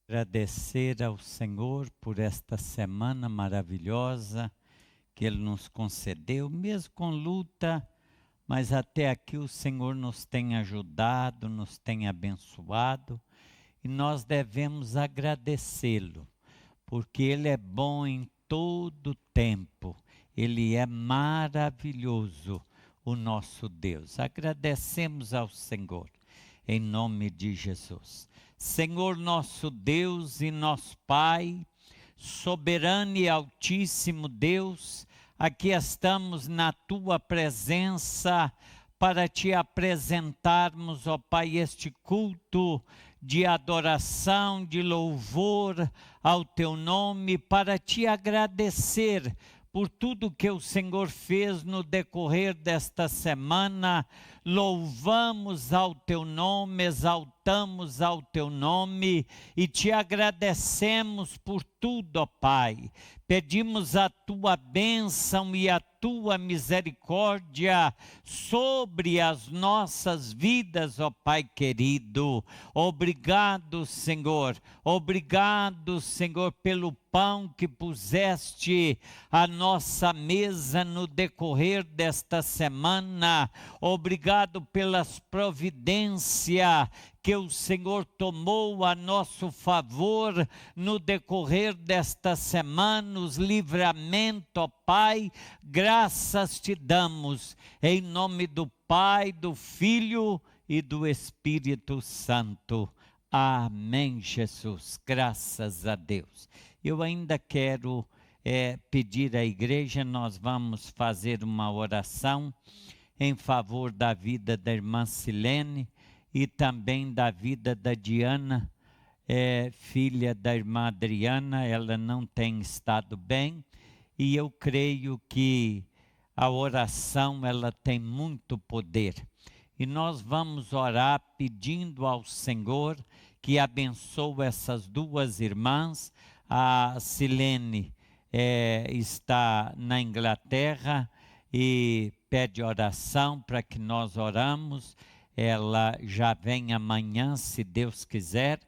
Agradecer ao Senhor por esta semana maravilhosa que Ele nos concedeu, mesmo com luta, mas até aqui o Senhor nos tem ajudado, nos tem abençoado e nós devemos agradecê-lo, porque Ele é bom em todo tempo, Ele é maravilhoso, o nosso Deus. Agradecemos ao Senhor, em nome de Jesus. Senhor nosso Deus e nosso Pai, soberano e altíssimo Deus, aqui estamos na Tua presença para Te apresentarmos, ó Pai, este culto de adoração, de louvor ao Teu nome, para Te agradecer por tudo que o Senhor fez no decorrer desta semana. Louvamos ao Teu nome, exaltamos ao Teu nome e Te agradecemos por tudo, ó Pai. Pedimos a Tua bênção e a Tua misericórdia sobre as nossas vidas, ó Pai querido. Obrigado, Senhor. Obrigado, Senhor, pelo pão que puseste à nossa mesa no decorrer desta semana. Obrigado pelas providências que o Senhor tomou a nosso favor no decorrer desta semana, os livramentos, ó Pai, graças te damos, em nome do Pai, do Filho e do Espírito Santo. Amém, Jesus, graças a Deus. Eu ainda quero pedir à igreja, nós vamos fazer uma oração em favor da vida da irmã Silene e também da vida da Diana, filha da irmã Adriana. Ela não tem estado bem e eu creio que a oração ela tem muito poder. E nós vamos orar pedindo ao Senhor que abençoe essas duas irmãs. A Silene está na Inglaterra e pede oração para que nós oramos. Ela já vem amanhã, se Deus quiser.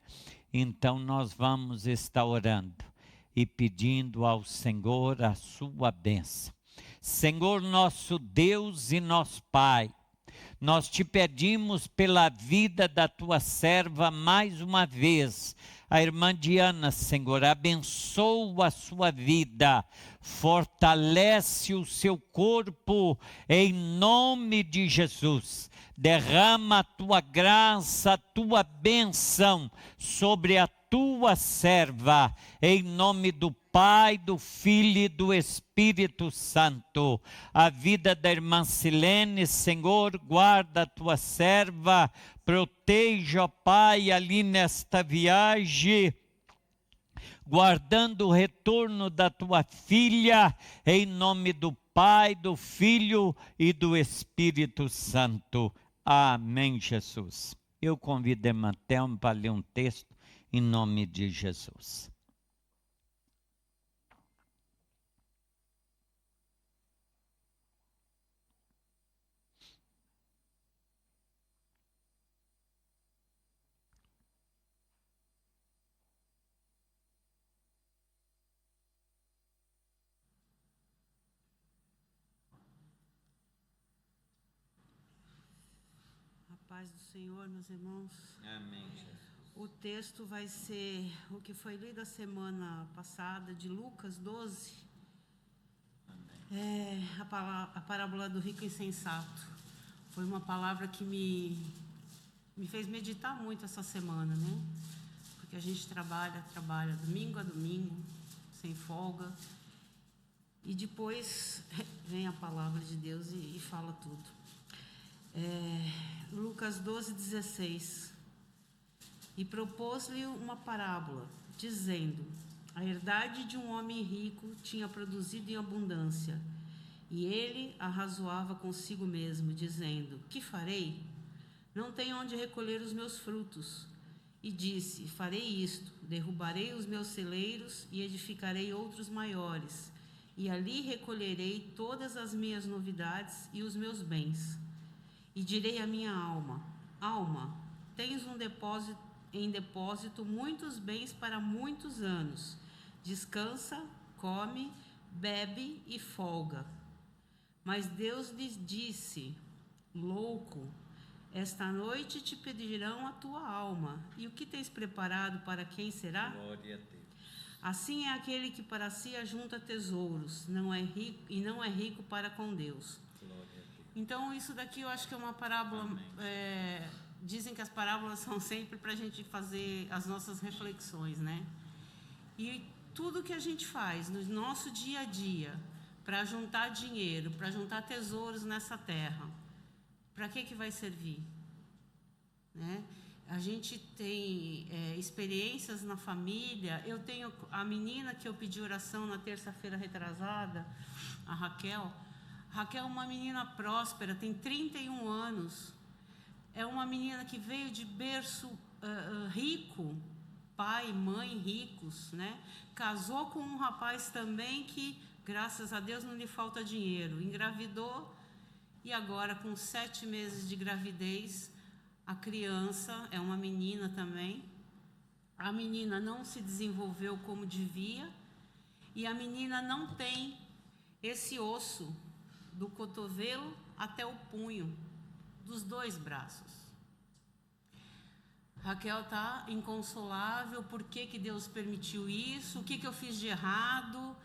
Então nós vamos estar orando e pedindo ao Senhor a sua bênção. Senhor nosso Deus e nosso Pai, nós te pedimos pela vida da tua serva mais uma vez, a irmã Diana, Senhor, abençoa a sua vida, fortalece o seu corpo, em nome de Jesus. Derrama a tua graça, a tua bênção sobre a tua serva, em nome do Pai, do Filho e do Espírito Santo. A vida da irmã Silene, Senhor, guarda a tua serva, proteja, ó Pai, ali nesta viagem, guardando o retorno da tua filha, em nome do Pai, do Filho e do Espírito Santo. Amém, Jesus. Eu convido a irmã Thelma para ler um texto em nome de Jesus. Paz do Senhor, meus irmãos. Amém, Jesus. O texto vai ser o que foi lido a semana passada, de Lucas 12. Amém. A parábola do rico insensato. Foi uma palavra que me fez meditar muito essa semana, né? Porque a gente trabalha domingo a domingo, sem folga. E depois vem a palavra de Deus e fala tudo. Lucas 12, 16. E propôs-lhe uma parábola, dizendo: a herdade de um homem rico tinha produzido em abundância, e ele arrazoava consigo mesmo, dizendo: que farei? Não tenho onde recolher os meus frutos. E disse: farei isto, derrubarei os meus celeiros e edificarei outros maiores, e ali recolherei todas as minhas novidades e os meus bens. E direi à minha alma: alma, tens um depósito em depósito muitos bens para muitos anos. Descansa, come, bebe e folga. Mas Deus lhes disse: louco, esta noite te pedirão a tua alma, e o que tens preparado para quem será? Glória a Deus. Assim é aquele que para si ajunta tesouros, não é rico para com Deus. Glória a Deus. Então, isso daqui eu acho que é uma parábola. Dizem que as parábolas são sempre para a gente fazer as nossas reflexões, né? E tudo que a gente faz no nosso dia a dia, para juntar dinheiro, para juntar tesouros nessa terra, para que vai servir? Né? A gente tem experiências na família. Eu tenho a menina que eu pedi oração na terça-feira retrasada, a Raquel. Raquel é uma menina próspera, tem 31 anos. É uma menina que veio de berço rico, pai e mãe ricos, né? Casou com um rapaz também que, graças a Deus, não lhe falta dinheiro. Engravidou e agora, com 7 meses de gravidez, a criança é uma menina também. A menina não se desenvolveu como devia e a menina não tem esse osso do cotovelo até o punho, dos 2 braços. Raquel está inconsolável. Por que Deus permitiu isso? O que eu fiz de errado?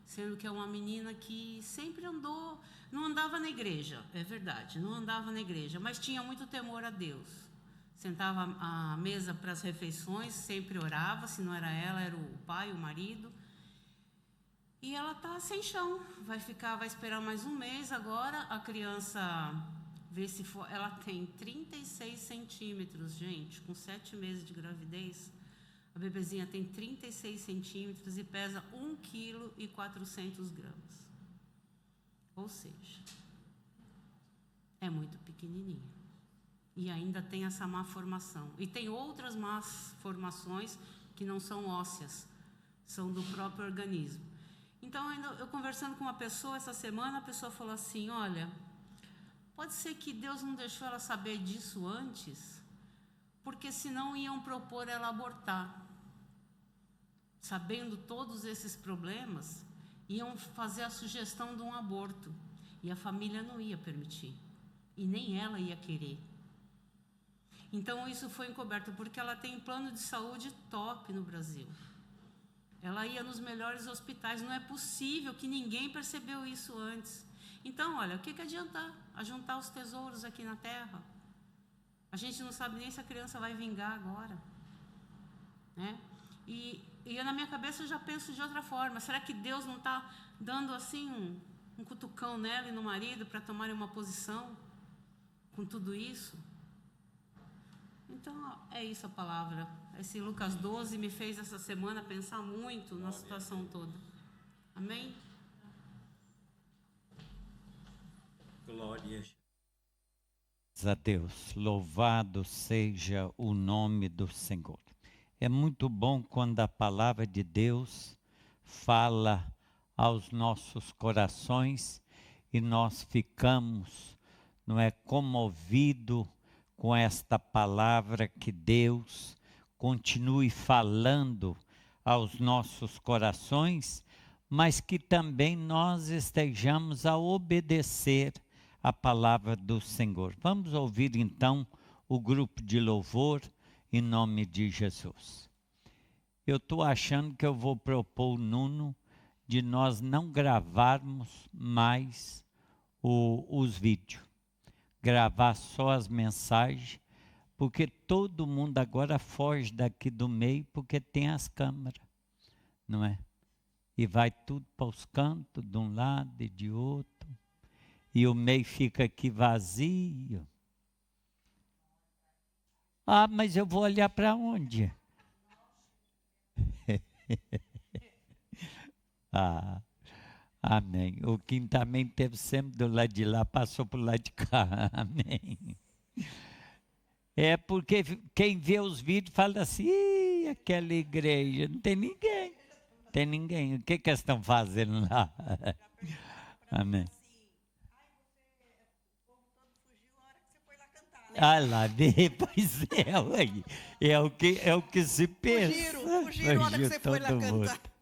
Sendo que é uma menina que sempre andou, não andava na igreja, é verdade, não andava na igreja, mas tinha muito temor a Deus. Sentava à mesa para as refeições, sempre orava, se não era ela, era o pai, o marido. E ela está sem chão, vai esperar mais um mês agora. A criança, ela tem 36 centímetros, gente, com 7 meses de gravidez. A bebezinha tem 36 centímetros e pesa 1,4 kg. Ou seja, é muito pequenininha. E ainda tem essa má formação. E tem outras más formações que não são ósseas, são do próprio organismo. Então, eu conversando com uma pessoa essa semana, a pessoa falou assim: olha, pode ser que Deus não deixou ela saber disso antes, porque senão iam propor ela abortar. Sabendo todos esses problemas, iam fazer a sugestão de um aborto. E a família não ia permitir. E nem ela ia querer. Então, isso foi encoberto, porque ela tem plano de saúde top no Brasil. Ela ia nos melhores hospitais. Não é possível que ninguém percebeu isso antes. Então, olha, o que adianta ajuntar os tesouros aqui na terra? A gente não sabe nem se a criança vai vingar agora. Né? E eu, na minha cabeça, eu já penso de outra forma. Será que Deus não está dando assim um cutucão nela e no marido para tomarem uma posição com tudo isso? Então, é isso a palavra. Esse Lucas 12 me fez essa semana pensar muito na situação toda. Amém? Glória a Deus. Louvado seja o nome do Senhor. É muito bom quando a palavra de Deus fala aos nossos corações e nós ficamos, não é, comovido com esta palavra, que Deus continue falando aos nossos corações, mas que também nós estejamos a obedecer a palavra do Senhor. Vamos ouvir então o grupo de louvor em nome de Jesus. Eu estou achando que eu vou propor o Nuno de nós não gravarmos mais os vídeos. Gravar só as mensagens, porque todo mundo agora foge daqui do meio, porque tem as câmeras, não é? E vai tudo para os cantos, de um lado e de outro, e o meio fica aqui vazio. Ah, mas eu vou olhar para onde? Ah, amém. O Kim também teve sempre do lado de lá, passou para o lado de cá. Amém. É porque quem vê os vídeos fala assim: ih, aquela igreja, não tem ninguém. Tem ninguém. O que eles estão fazendo lá? Amém. Ah lá, pois é o que se pensa. Fugiram, olha que você foi lá todo mundo. cantar.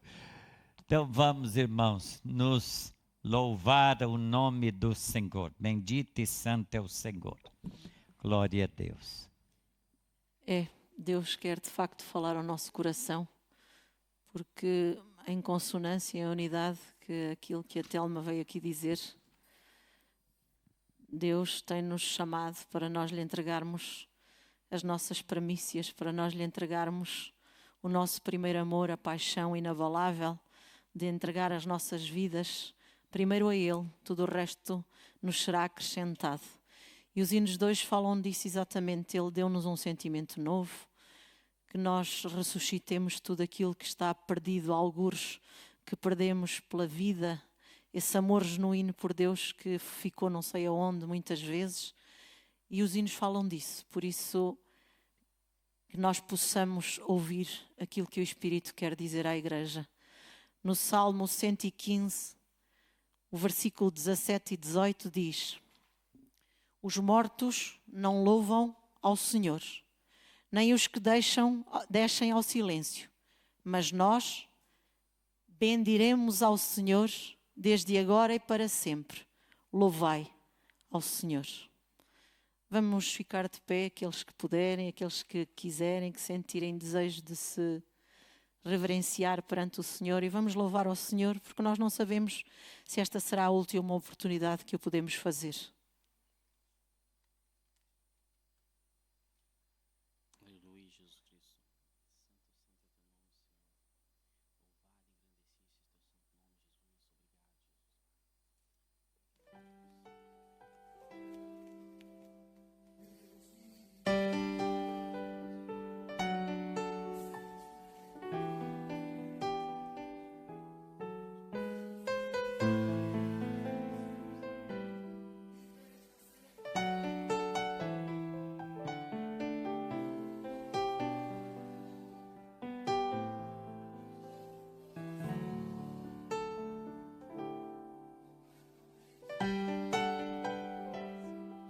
Então vamos, irmãos, nos louvar o nome do Senhor. Bendito e santo é o Senhor. Glória a Deus. Deus quer de facto falar ao nosso coração, porque em consonância, em unidade, que aquilo que a Telma veio aqui dizer, Deus tem-nos chamado para nós lhe entregarmos as nossas primícias, para nós lhe entregarmos o nosso primeiro amor, a paixão inabalável, de entregar as nossas vidas primeiro a Ele, tudo o resto nos será acrescentado. E os hinos 2 falam disso exatamente. Ele deu-nos um sentimento novo, que nós ressuscitemos tudo aquilo que está perdido, algures que perdemos pela vida, esse amor genuíno por Deus que ficou não sei aonde muitas vezes. E os hinos falam disso, por isso que nós possamos ouvir aquilo que o Espírito quer dizer à Igreja. No Salmo 115, o versículo 17 e 18 diz: os mortos não louvam ao Senhor, nem os que descem ao silêncio, mas nós bendiremos ao Senhor desde agora e para sempre. Louvai ao Senhor. Vamos ficar de pé, aqueles que puderem, aqueles que quiserem, que sentirem desejo de se reverenciar perante o Senhor, e vamos louvar ao Senhor, porque nós não sabemos se esta será a última oportunidade que o podemos fazer. Aleluia, Jesus Cristo.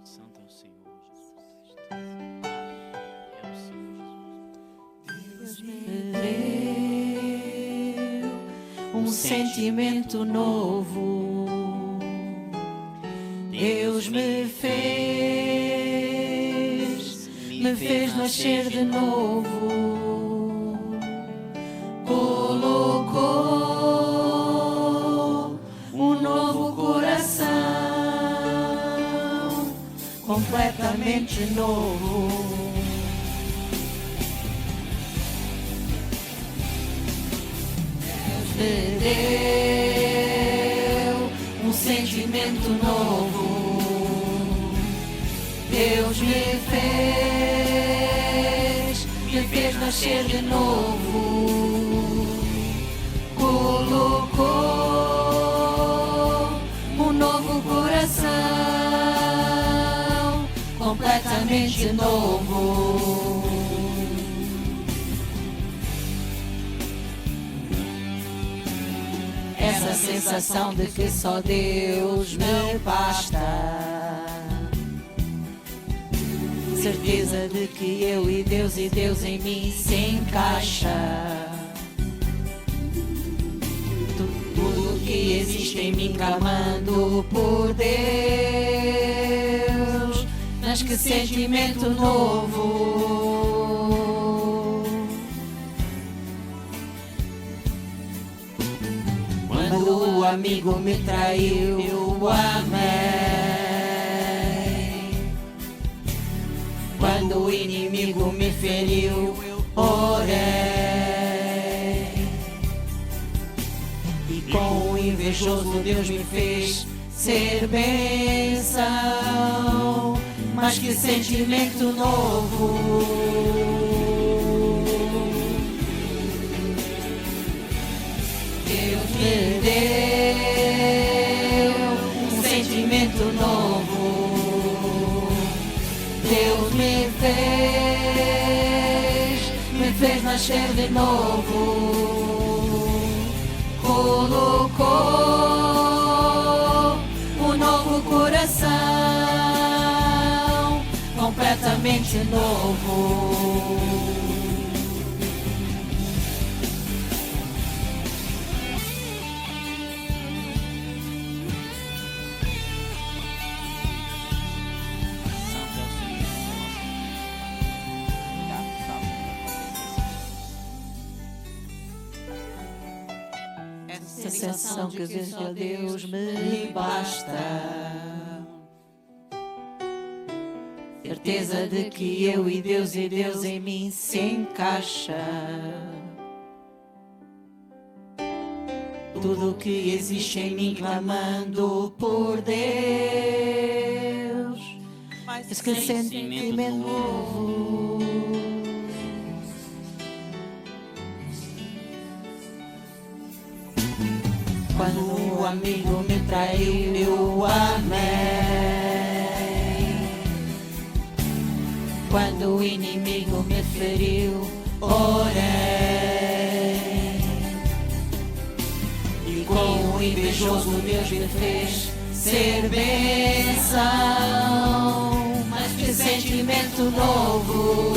Santo é o Senhor, Jesus. É o Senhor, Jesus. Me deu um sentimento novo. Deus me fez nascer de novo. Colocou um novo coração, completamente novo. Me deu um sentimento novo. Deus me fez nascer de novo. Colocou um novo coração, completamente novo. Essa sensação de que só Deus me basta, certeza de que eu e Deus em mim se encaixa. Tudo que existe em mim clamando por Deus. Mas que sentimento novo. Quando o amigo me traiu, eu amei. Quando o inimigo me feriu, eu orei. E com o invejoso Deus me fez ser bênção. Mas que sentimento novo. Deus me deu um sentimento novo. Deus me fez nascer de novo. Colocou um novo coração, completamente completamente novo. Santo é o Senhor, nosso obrigado, Salmo, Essa sensação que só Deus me basta. Certeza de que eu e Deus em mim se encaixa. Tudo que existe em mim clamando por Deus. Esse que sentimento novo. Quando o amigo me traiu, eu amei. Quando o inimigo me feriu, orei. E com o invejoso Deus me fez ser bênção. Mas que sentimento novo.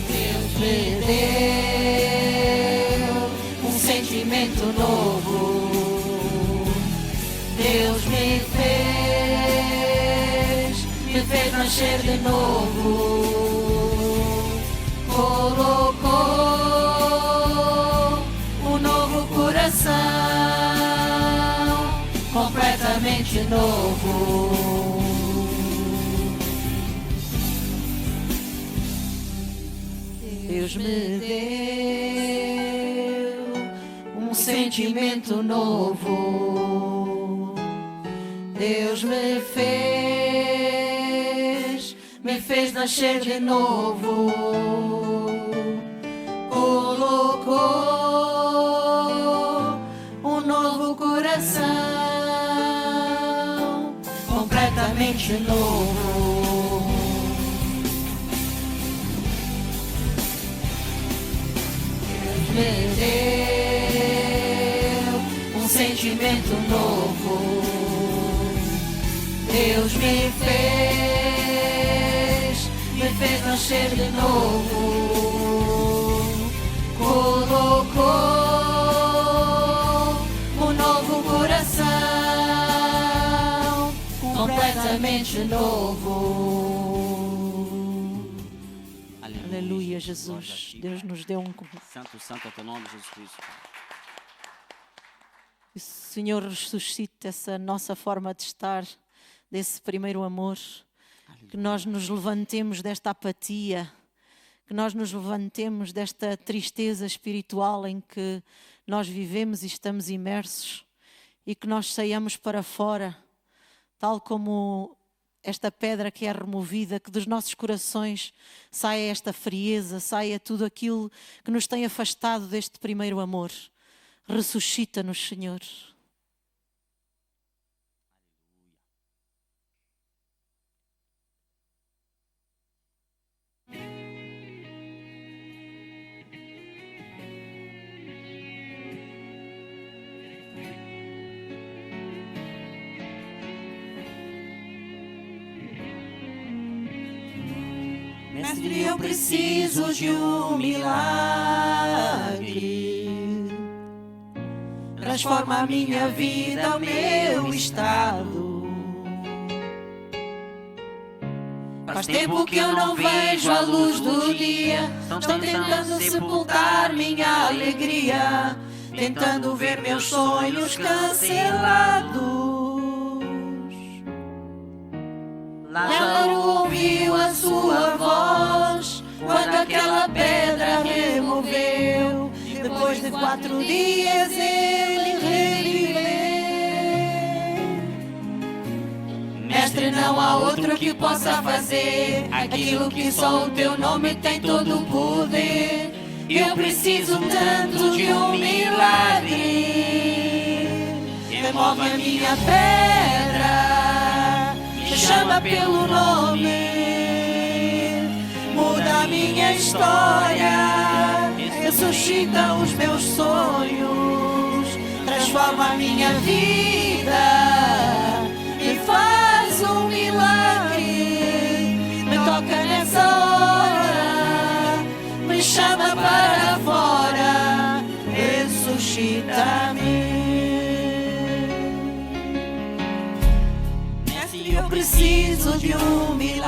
Deus me deu um sentimento novo. Deus me fez nascer de novo. Colocou um novo coração, completamente novo. Deus me deu um sentimento novo. Deus me fez nascer de novo. Colocou um novo coração, completamente novo. Deus me deu um sentimento novo. Deus me fez nascer de novo. Colocou um novo coração, completamente novo. Aleluia, Jesus. Deus nos deu um... Santo, santo é o teu nome, Jesus Cristo. O Senhor ressuscita essa nossa forma de estar, desse primeiro amor. Que nós nos levantemos desta apatia, que nós nos levantemos desta tristeza espiritual em que nós vivemos e estamos imersos, e que nós saiamos para fora, tal como esta pedra que é removida, que dos nossos corações saia esta frieza, saia tudo aquilo que nos tem afastado deste primeiro amor. Ressuscita-nos, Senhor. Mestre, eu preciso de um milagre. Transforma a minha vida, o meu estado. Faz tempo que eu não vejo a luz do dia. Estão tentando sepultar minha alegria, tentando ver meus sonhos cancelados. Lázaro ouviu a sua voz quando aquela pedra removeu. Depois de 4 dias ele reviveu. Mestre, não há outro que possa fazer aquilo que só o teu nome tem todo o poder. Eu preciso tanto de um milagre. Remove a minha pedra, chama pelo nome, muda a minha história, ressuscita os meus sonhos, transforma a minha vida. preciso de um milagre.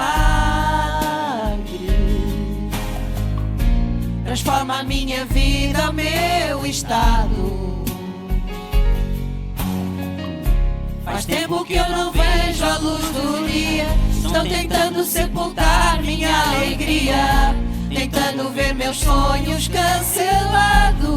Transforma a minha vida, o meu estado. Faz tempo que eu não vejo a luz do dia. Estão tentando sepultar minha alegria, tentando ver meus sonhos cancelados.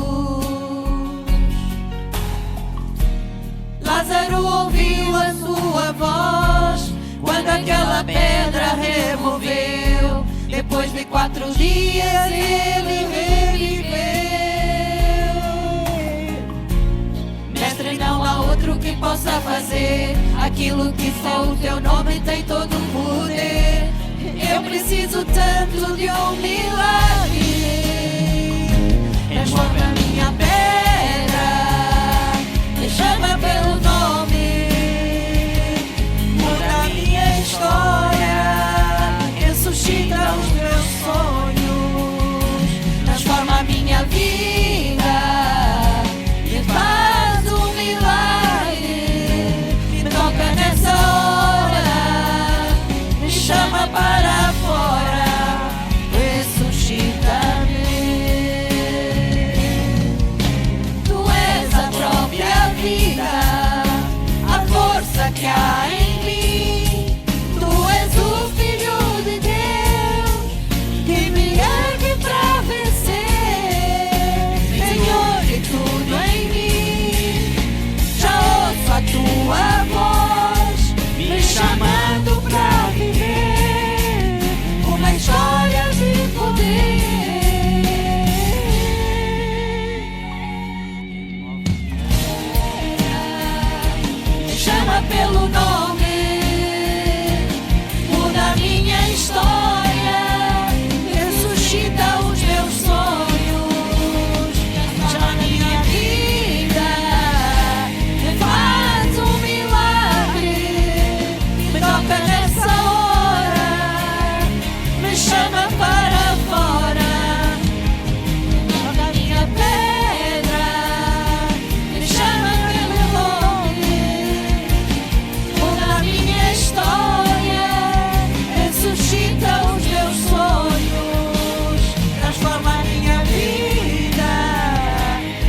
Lázaro ouviu a sua voz quando aquela pedra removeu. Depois de 4 dias ele reviveu. Mestre, não há outro que possa fazer aquilo que só o teu nome tem todo o poder. Eu preciso tanto de um milagre. Transforma a minha pedra, me chama pelo nome, muda a minha história, ressuscita os meus sonhos, transforma a minha vida, me faz um milagre, me toca nessa hora, me chama para fora, ressuscita-me. Tu és a própria vida, a força que há em mim. Tu és o Filho de Deus que me ergue pra vencer. Senhor de tudo em mim, já ouço a tua voz me chamando pra viver uma história de poder. Chama pelo nome, muda a minha história, ressuscita os meus sonhos, chama a minha vida, me faz um milagre, me toca nessa hora, me chama para fora, joga a minha pedra, me chama pelo nome, muda a minha história, ressuscita os meus sonhos, transforma a minha vida,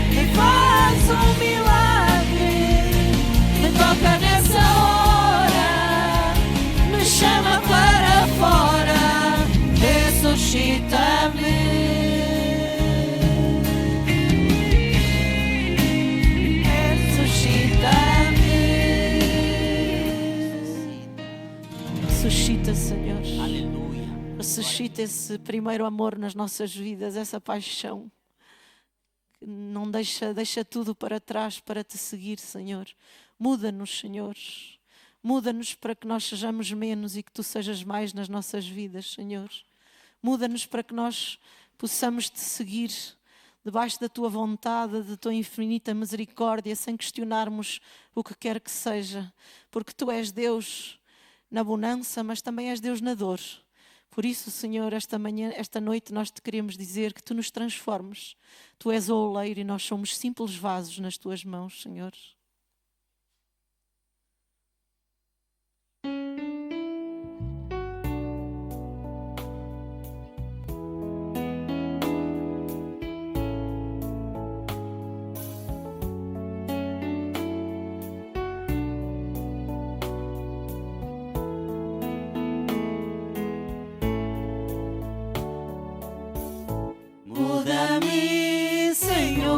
me faz um milagre, me toca nessa hora, me chama para fora, ressuscita-me. Ressuscita, Senhor. Aleluia. Ressuscita esse primeiro amor nas nossas vidas, essa paixão. Que não deixa tudo para trás para te seguir, Senhor. Muda-nos, Senhor. Muda-nos para que nós sejamos menos e que tu sejas mais nas nossas vidas, Senhor. Muda-nos para que nós possamos te seguir debaixo da tua vontade, da tua infinita misericórdia, sem questionarmos o que quer que seja. Porque tu és Deus na bonança, mas também és Deus na dor. Por isso, Senhor, esta noite nós te queremos dizer que tu nos transformes. Tu és o oleiro e nós somos simples vasos nas tuas mãos, Senhor. Muda-me, Senhor,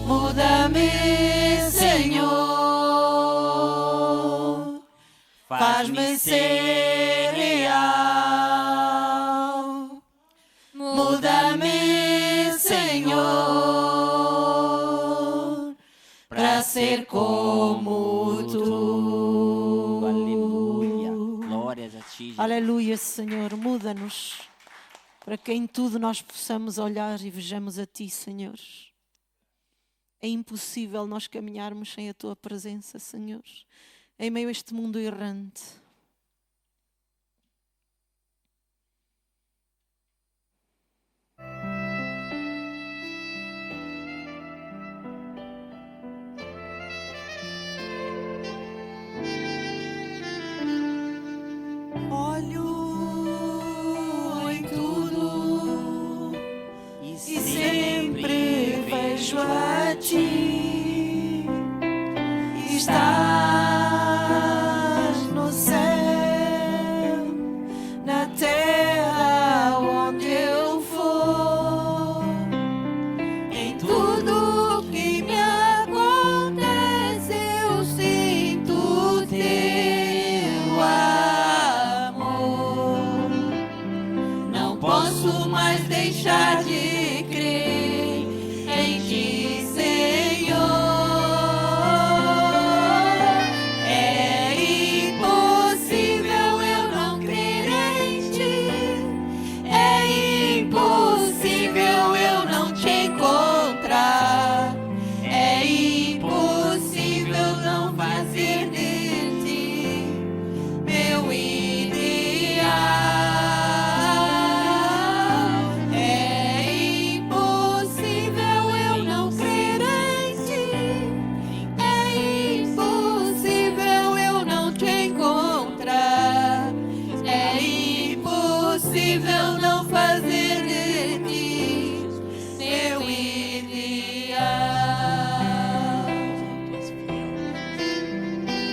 Muda-me, Senhor, faz-me ser real. Muda-me, Senhor, para ser como tu. Aleluia. Glórias a ti, Jesus. Aleluia, Senhor, muda-nos para que em tudo nós possamos olhar e vejamos a ti, Senhor. É impossível nós caminharmos sem a tua presença, Senhor, em meio a este mundo errante. Olho em tudo e sempre vejo a ti. Estás no céu, na terra onde eu for. Em tudo que me acontece eu sinto teu amor. Não posso mais deixar de crer em ti, Senhor. É impossível eu não crer em ti. É impossível eu não te encontrar. É impossível não fazer de ti meu ideal. É impossível eu não crer em ti. É impossível eu não te encontrar. É impossível não fazer de ti meu ideal. Tu és fiel.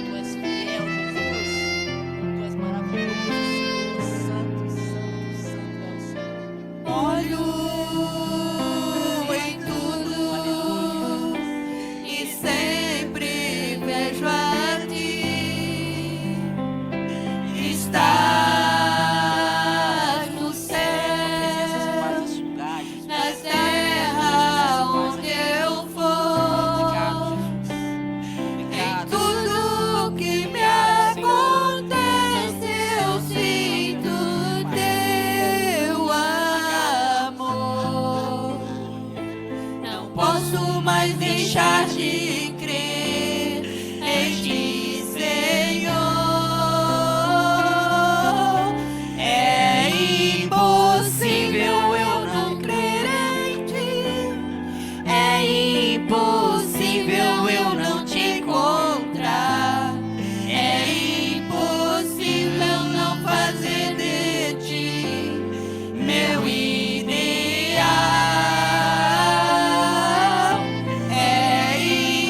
Tu és fiel, Jesus. Tu és maravilhoso, Senhor. Santo, santo, santo é o Senhor. Olho em tudo e sempre vejo a ti. Estás no Presença céu, faz este lugar, Jesus. na terra onde eu Obrigado, for. Jesus. Em Obrigado. tudo que me acontece eu sinto teu amor. Não posso mais deixar de crer em ti, Senhor. É impossível eu não crer em ti. É impossível eu não te encontrar. É impossível não fazer de ti meu ideal. É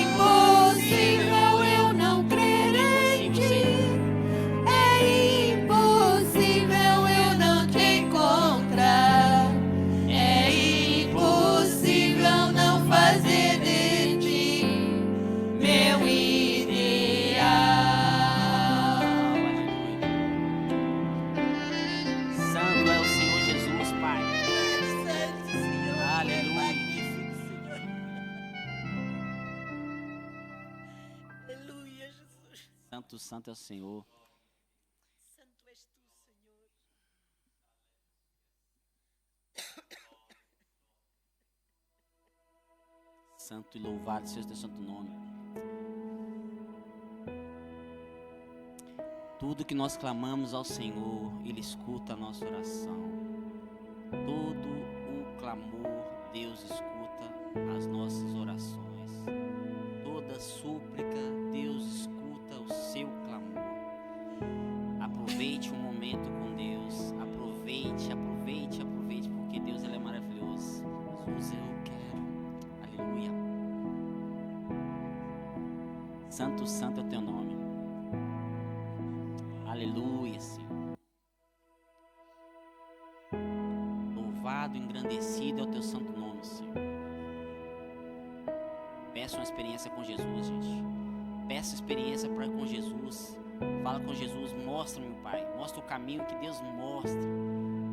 impossível eu não crer em ti. É impossível eu não te encontrar. É impossível não fazer de ti meu ideal. Santo é o Senhor Jesus, Pai. Aleluia. Aleluia, Jesus. Santo, santo é o Senhor. Santo és tu, Senhor. Santo e louvado seja o teu santo nome. Tudo que nós clamamos ao Senhor, Ele escuta a nossa oração. Todo o clamor, Deus escuta as nossas orações. Toda súplica, Deus escuta o seu clamor. Aproveite o momento com Deus. Aproveite, aproveite, aproveite, porque Deus ele é maravilhoso. Jesus, eu quero. Aleluia. Santo, santo é o teu nome. Aleluia, Senhor. Louvado, engrandecido é o teu santo nome, Senhor. Peça uma experiência com Jesus, gente. Peça experiência com Jesus. Fala com Jesus, mostra-me, Pai. Mostra o caminho que Deus mostra.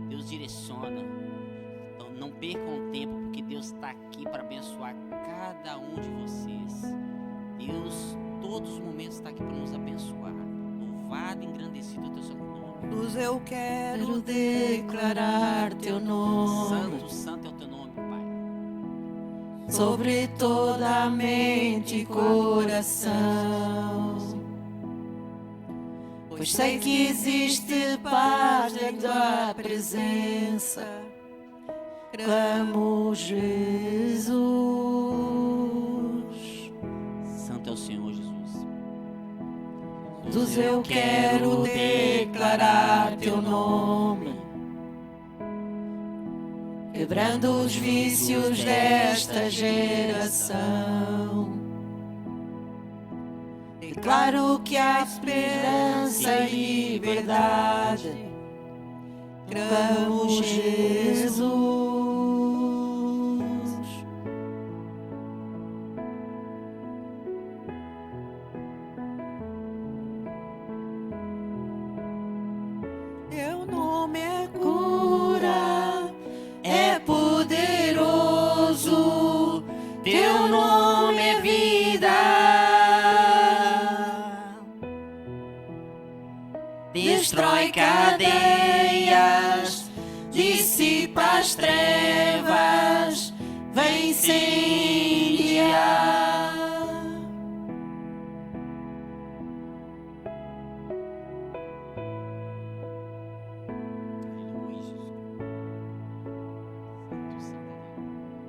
Deus direciona. Então não percam tempo, porque Deus está aqui para abençoar cada um de vocês. Deus, todos os momentos, está aqui para nos abençoar. Louvado e engrandecido é o teu santo nome. Jesus, eu quero declarar teu nome Santo, santo é o teu nome, Pai. sobre toda a mente e coração. Pois sei que existe paz dentro da presença. Clamo Jesus. Santo é o Senhor Jesus. Jesus, eu quero declarar teu nome, quebrando os vícios desta geração. Declaro que há esperança e liberdade. Clamo Jesus. Teu nome é cura, é poderoso. Teu nome é vida. Destrói cadeias, dissipa as trevas, vem incendiar. Aleluia, Jesus. Santo, santo é Deus.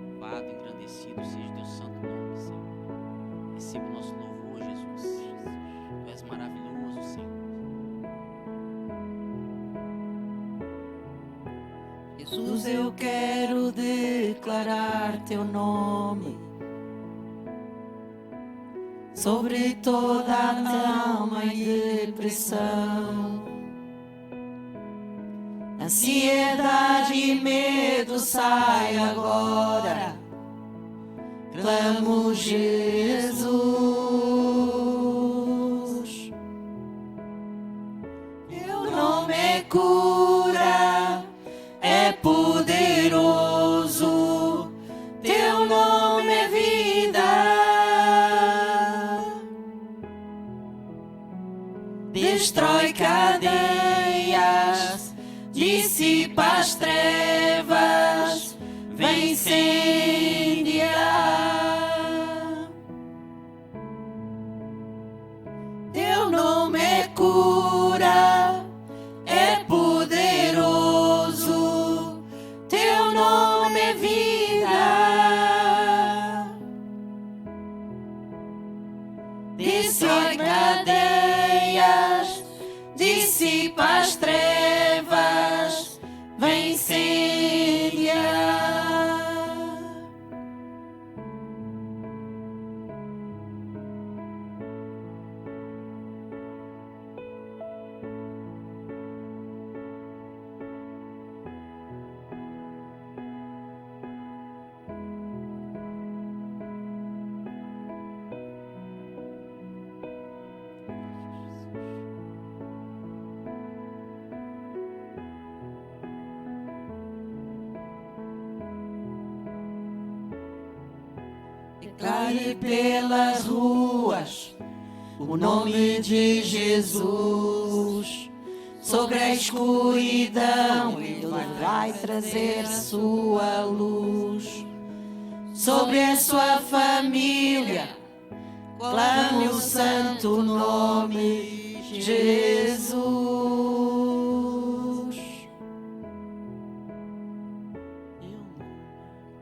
Louvado, engrandecido seja o teu santo nome, Senhor. Receba o nosso louvor, Jesus. Tu és maravilhoso, Senhor. Jesus, eu quero declarar teu nome sobre toda a alma e depressão. Ansiedade e medo sai agora. Clamo Jesus. Teu nome é cura, é poderoso. Teu nome é vida. Destrói cadeias, dissipa as trevas, vem incendiar. Teu nome é cura, é poderoso. Teu nome é vida. Destrói cadeias, dissipa as trevas, vem incendiar. Declare pelas ruas o nome de Jesus. Sobre a escuridão Ele vai trazer sua luz. Sobre a sua família clame o santo nome Jesus.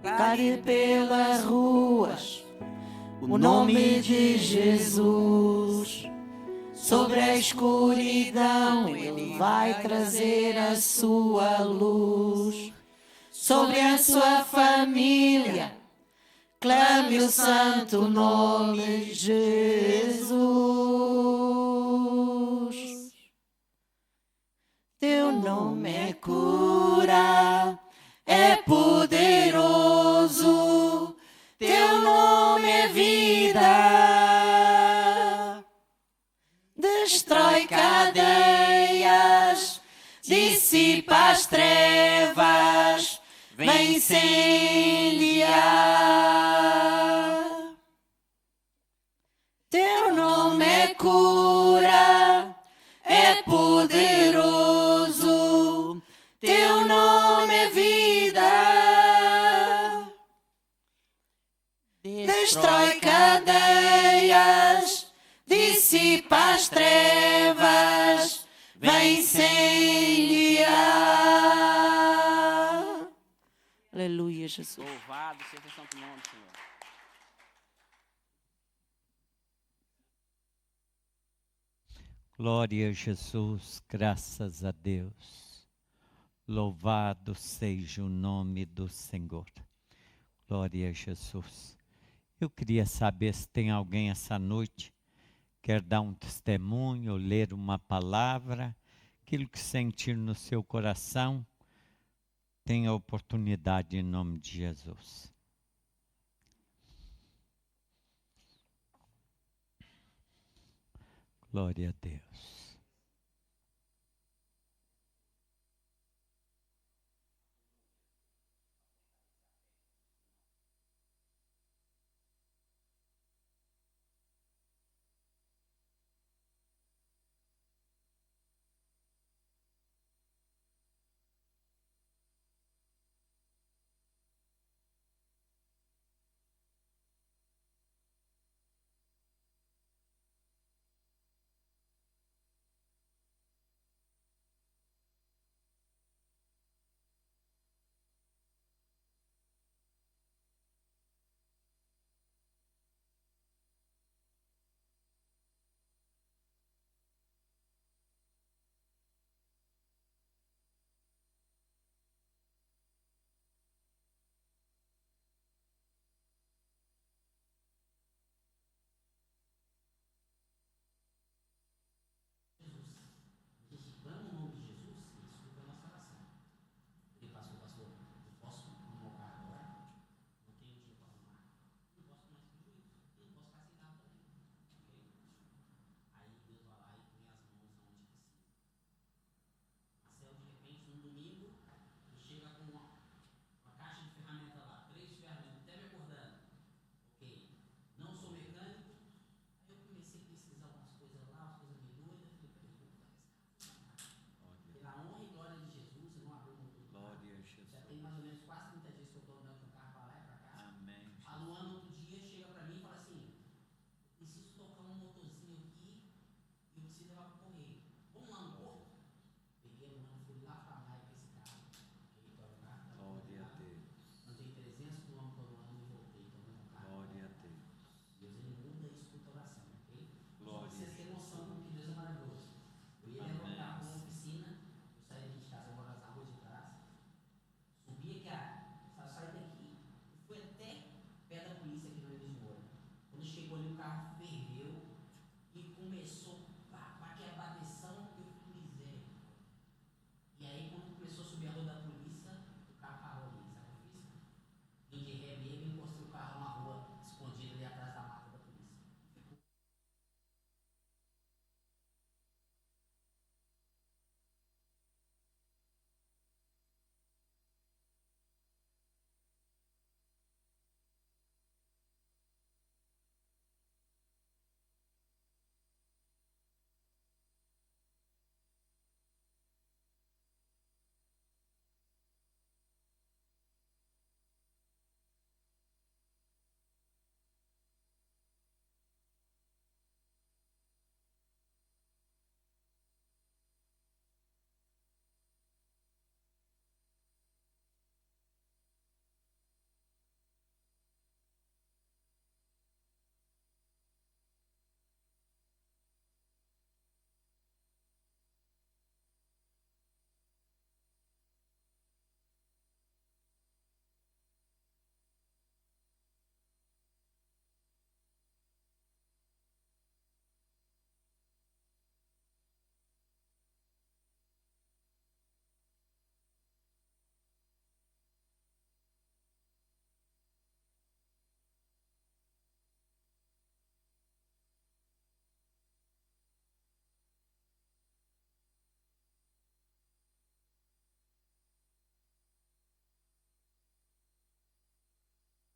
Declare pelas ruas o nome de Jesus. Sobre a escuridão Ele vai trazer a sua luz. Sobre a sua família clame o santo nome Jesus. Teu nome é cura, é poderoso. Teu nome é vida. Destrói cadeias, dissipa as trevas, vem incendiar. Teu nome é cura, é poderoso. Teu nome é vida. Destrói cadeias, dissipa as trevas, vem incendiar. Aleluia, Jesus. Louvado seja o santo nome, Senhor. Glória a Jesus, graças a Deus. Louvado seja o nome do Senhor. Glória a Jesus. Eu queria saber se tem alguém essa noite quer dar um testemunho, ler uma palavra, aquilo que sentir no seu coração, tem a oportunidade em nome de Jesus. Glória a Deus.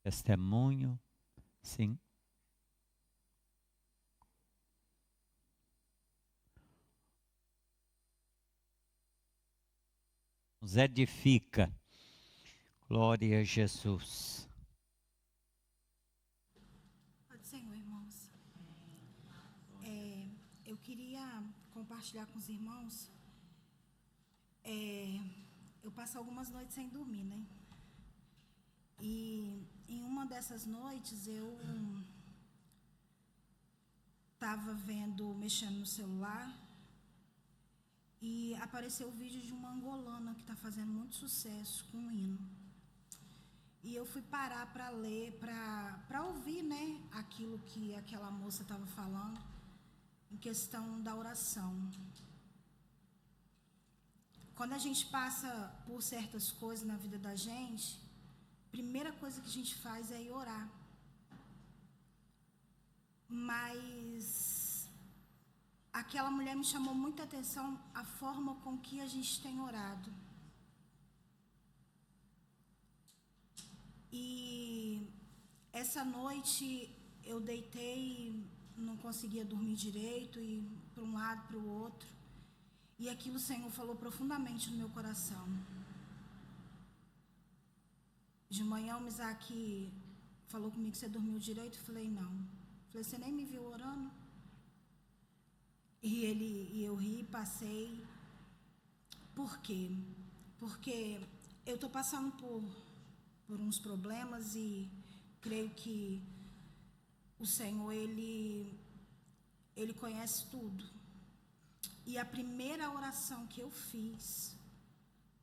Testemunho, sim. Nos edifica. Glória a Jesus. Pode Senhor, irmãos. Eu queria compartilhar com os irmãos. Eu passo algumas noites sem dormir, né? E em uma dessas noites eu estava mexendo no celular, e apareceu o vídeo de uma angolana que está fazendo muito sucesso com um hino. E eu fui parar para ler, para ouvir, né, aquilo que aquela moça estava falando em questão da oração. Quando a gente passa por certas coisas na vida da gente, a primeira coisa que a gente faz é ir orar. Mas aquela mulher me chamou muita atenção, a forma com que a gente tem orado. E essa noite eu deitei, não conseguia dormir direito, e para um lado, para o outro. E aquilo o Senhor falou profundamente no meu coração. De manhã o Misaque falou comigo: você dormiu direito? Eu falei: não. Eu falei: você nem me viu orando? E eu ri, passei. Por quê? Porque eu estou passando por uns problemas, e creio que o Senhor, Ele conhece tudo. E a primeira oração que eu fiz,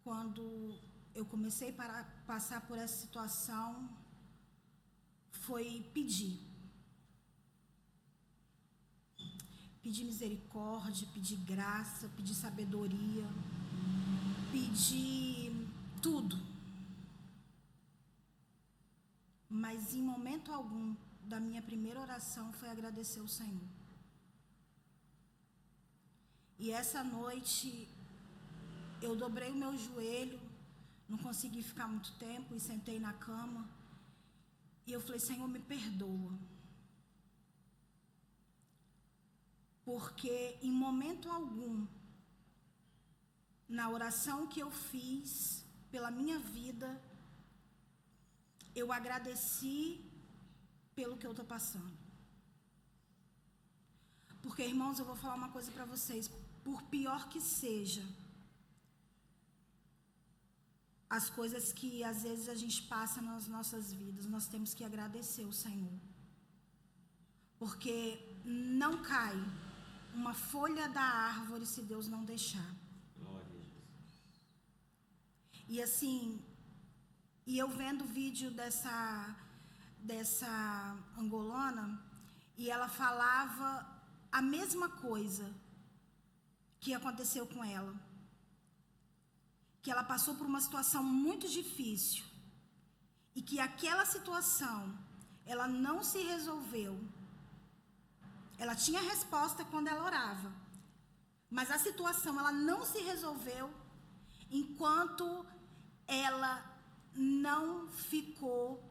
quando eu comecei a passar por essa situação, foi pedir. Pedir misericórdia, pedir graça, pedir sabedoria, pedir tudo. Mas em momento algum da minha primeira oração foi agradecer ao Senhor. E essa noite eu dobrei o meu joelho, não consegui ficar muito tempo, e sentei na cama. E eu falei: Senhor, me perdoa. Porque em momento algum, na oração que eu fiz pela minha vida, eu agradeci pelo que eu estou passando. Porque, irmãos, eu vou falar uma coisa para vocês. Por pior que seja as coisas que às vezes a gente passa nas nossas vidas, nós temos que agradecer o Senhor. Porque não cai uma folha da árvore se Deus não deixar. E assim, e eu vendo o vídeo dessa angolana, e ela falava a mesma coisa que aconteceu com ela. Que ela passou por uma situação muito difícil, e que aquela situação, ela não se resolveu. Ela tinha resposta quando ela orava, mas a situação, ela não se resolveu enquanto ela não ficou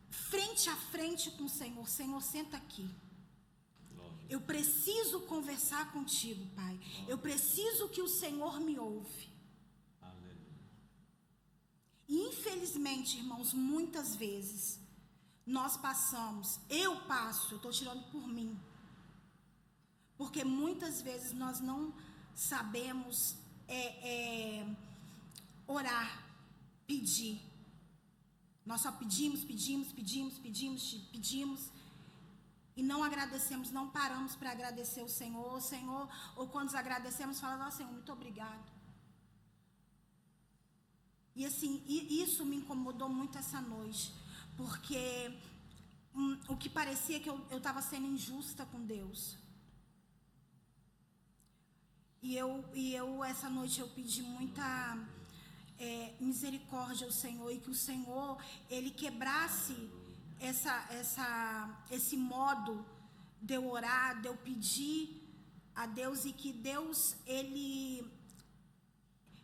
frente a frente com o Senhor. Senhor, senta aqui. Eu preciso conversar contigo, Pai. Eu preciso que o Senhor me ouve. E infelizmente, irmãos, muitas vezes nós passamos, eu estou tirando por mim, porque muitas vezes nós não sabemos orar, pedir. Nós só pedimos, e não agradecemos, não paramos para agradecer o Senhor. Ou quando agradecemos, falamos: Senhor, muito obrigado. E assim, isso me incomodou muito essa noite, porque o que parecia que eu estava sendo injusta com Deus. E eu essa noite eu pedi muita misericórdia ao Senhor, e que o Senhor, Ele quebrasse esse modo de eu orar, de eu pedir a Deus, e que Deus, Ele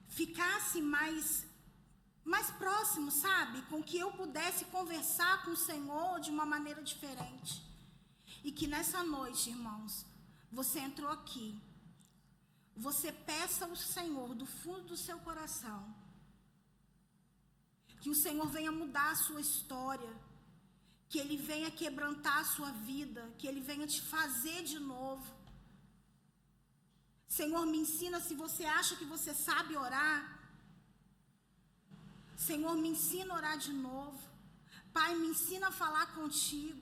ficasse mais mais próximo, sabe? Com que eu pudesse conversar com o Senhor de uma maneira diferente. E que nessa noite, irmãos, você entrou aqui, você peça ao Senhor do fundo do seu coração, que o Senhor venha mudar a sua história, que Ele venha quebrantar a sua vida, que Ele venha te fazer de novo. Senhor, me ensina, se você acha que você sabe orar, Senhor, me ensina a orar de novo. Pai, me ensina a falar contigo.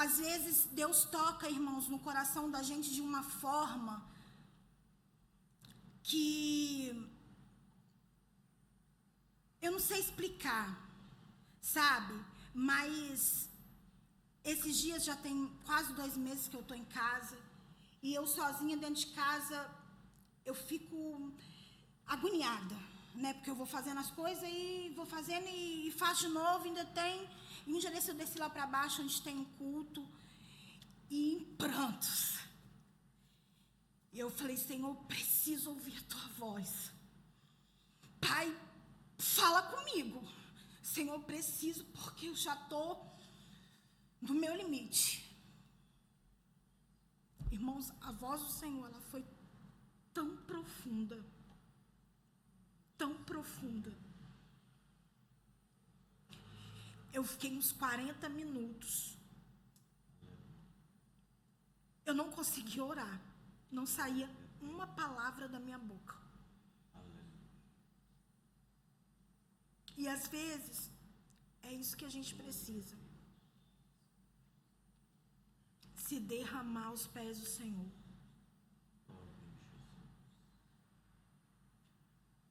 Às vezes, Deus toca, irmãos, no coração da gente de uma forma que eu não sei explicar, sabe? Mas esses dias já tem quase 2 meses que eu estou em casa. E eu sozinha dentro de casa, eu fico agoniada, né? Porque eu vou fazendo as coisas e vou fazendo e faço de novo, ainda tem. E um dia desse eu desci lá para baixo, onde tem um culto, e em prantos. E eu falei, Senhor, preciso ouvir a tua voz. Pai, fala comigo. Senhor, preciso, porque eu já estou no meu limite. Irmãos, a voz do Senhor, ela foi tão profunda, tão profunda. Eu fiquei uns 40 minutos. Eu não conseguia orar. Não saía uma palavra da minha boca. E às vezes, é isso que a gente precisa. Se derramar aos pés do Senhor.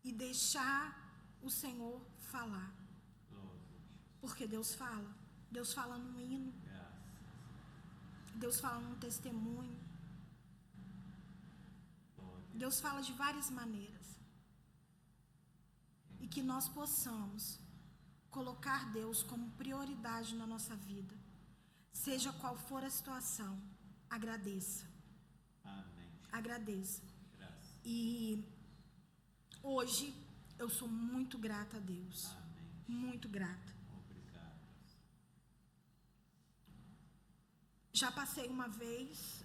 E deixar o Senhor falar. Porque Deus fala. Deus fala num hino. Deus fala num testemunho. Deus fala de várias maneiras. E que nós possamos colocar Deus como prioridade na nossa vida. Seja qual for a situação, agradeça. Amém. Agradeça. Graças. E hoje eu sou muito grata a Deus. Amém. Muito grata. Obrigado. Já passei uma vez,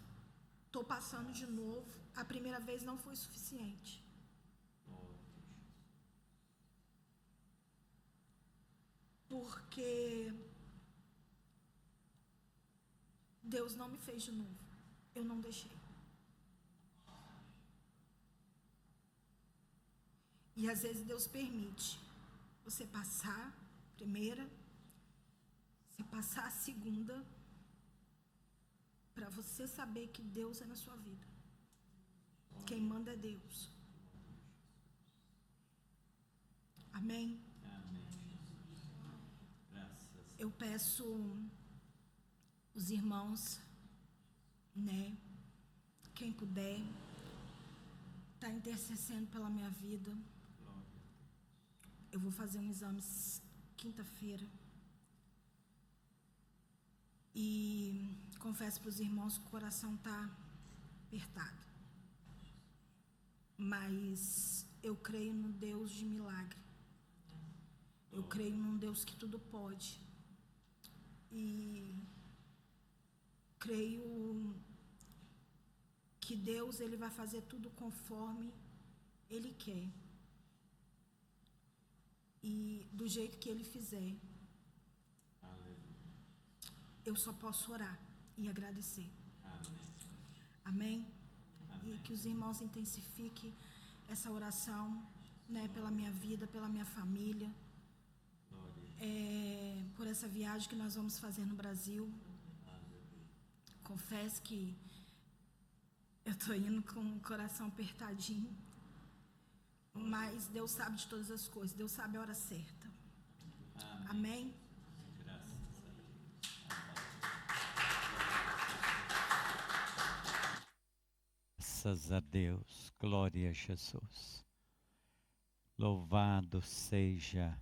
estou passando de novo. A primeira vez não foi suficiente. Porque Deus não me fez de novo. Eu não deixei. E às vezes Deus permite você passar a primeira, você passar a segunda, para você saber que Deus é na sua vida. Quem manda é Deus. Amém? Eu peço os irmãos, né? Quem puder, tá intercedendo pela minha vida. Eu vou fazer um exame quinta-feira. E confesso para os irmãos que o coração tá apertado. Mas eu creio no Deus de milagre. Eu creio num Deus que tudo pode. E creio que Deus, Ele vai fazer tudo conforme Ele quer. E do jeito que Ele fizer. Eu só posso orar e agradecer. Amém? E que os irmãos intensifiquem essa oração, né, pela minha vida, pela minha família. Por essa viagem que nós vamos fazer no Brasil. Confesso que eu estou indo com o coração apertadinho, mas Deus sabe de todas as coisas. Deus sabe a hora certa. Amém? Graças a Deus, glória a Jesus. Louvado seja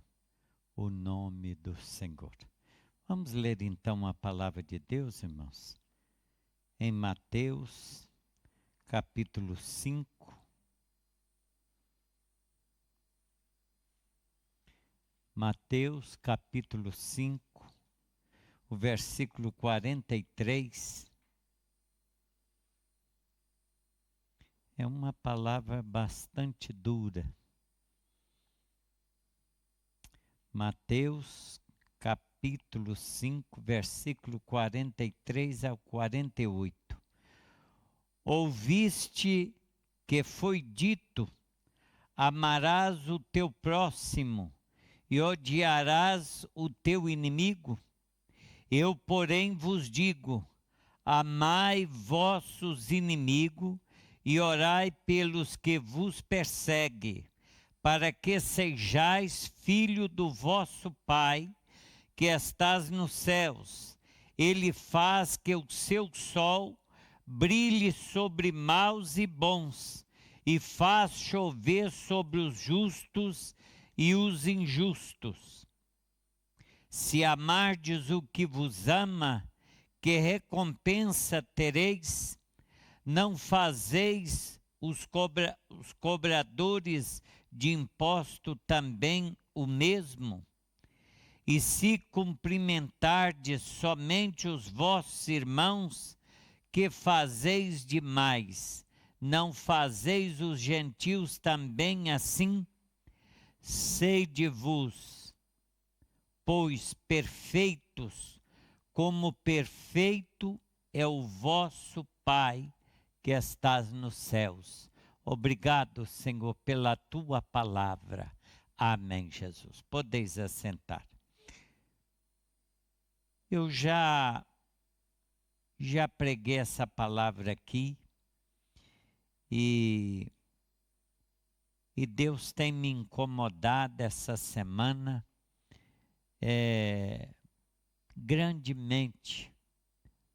o nome do Senhor. Vamos ler então a palavra de Deus, irmãos. Em Mateus, capítulo 5. Mateus, capítulo 5, o versículo 43. É uma palavra bastante dura. Mateus, capítulo 5, versículo 43 ao 48. Ouviste que foi dito: amarás o teu próximo e odiarás o teu inimigo? Eu, porém, vos digo: amai vossos inimigos e orai pelos que vos perseguem, para que sejais filho do vosso Pai, que estás nos céus. Ele faz que o seu sol brilhe sobre maus e bons, e faz chover sobre os justos e os injustos. Se amardes o que vos ama, que recompensa tereis? Não fazeis os cobradores de imposto também o mesmo? E se cumprimentardes somente os vossos irmãos, que fazeis demais? Não fazeis os gentios também assim? Sede-vos, pois, perfeitos, como perfeito é o vosso Pai que estás nos céus. Obrigado, Senhor, pela tua palavra. Amém, Jesus. Podeis assentar. Eu já preguei essa palavra aqui e Deus tem me incomodado essa semana grandemente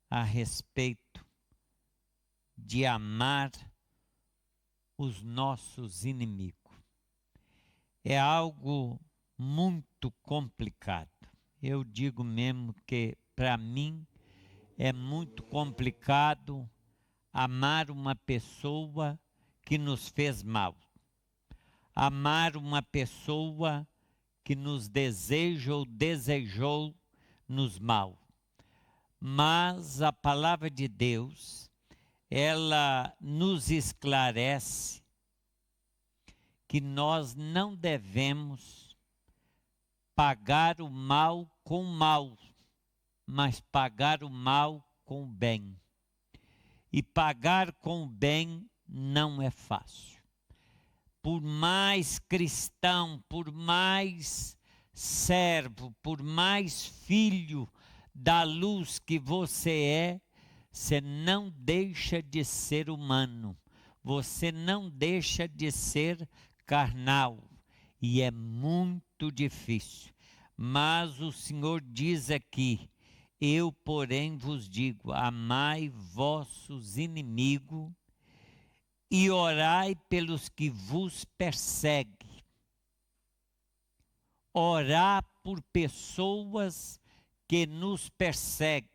a respeito de amar os nossos inimigos. É algo muito complicado. Eu digo mesmo que, para mim, é muito complicado amar uma pessoa que nos fez mal. Amar uma pessoa que nos deseja ou desejou nos mal. Mas a palavra de Deus, ela nos esclarece que nós não devemos pagar o mal com o mal, mas pagar o mal com o bem. E pagar com o bem não é fácil. Por mais cristão, por mais servo, por mais filho da luz que você não deixa de ser humano. Você não deixa de ser carnal. E é muito difícil. Mas o Senhor diz aqui: eu, porém, vos digo, amai vossos inimigos e orai pelos que vos perseguem. Orar por pessoas que nos perseguem.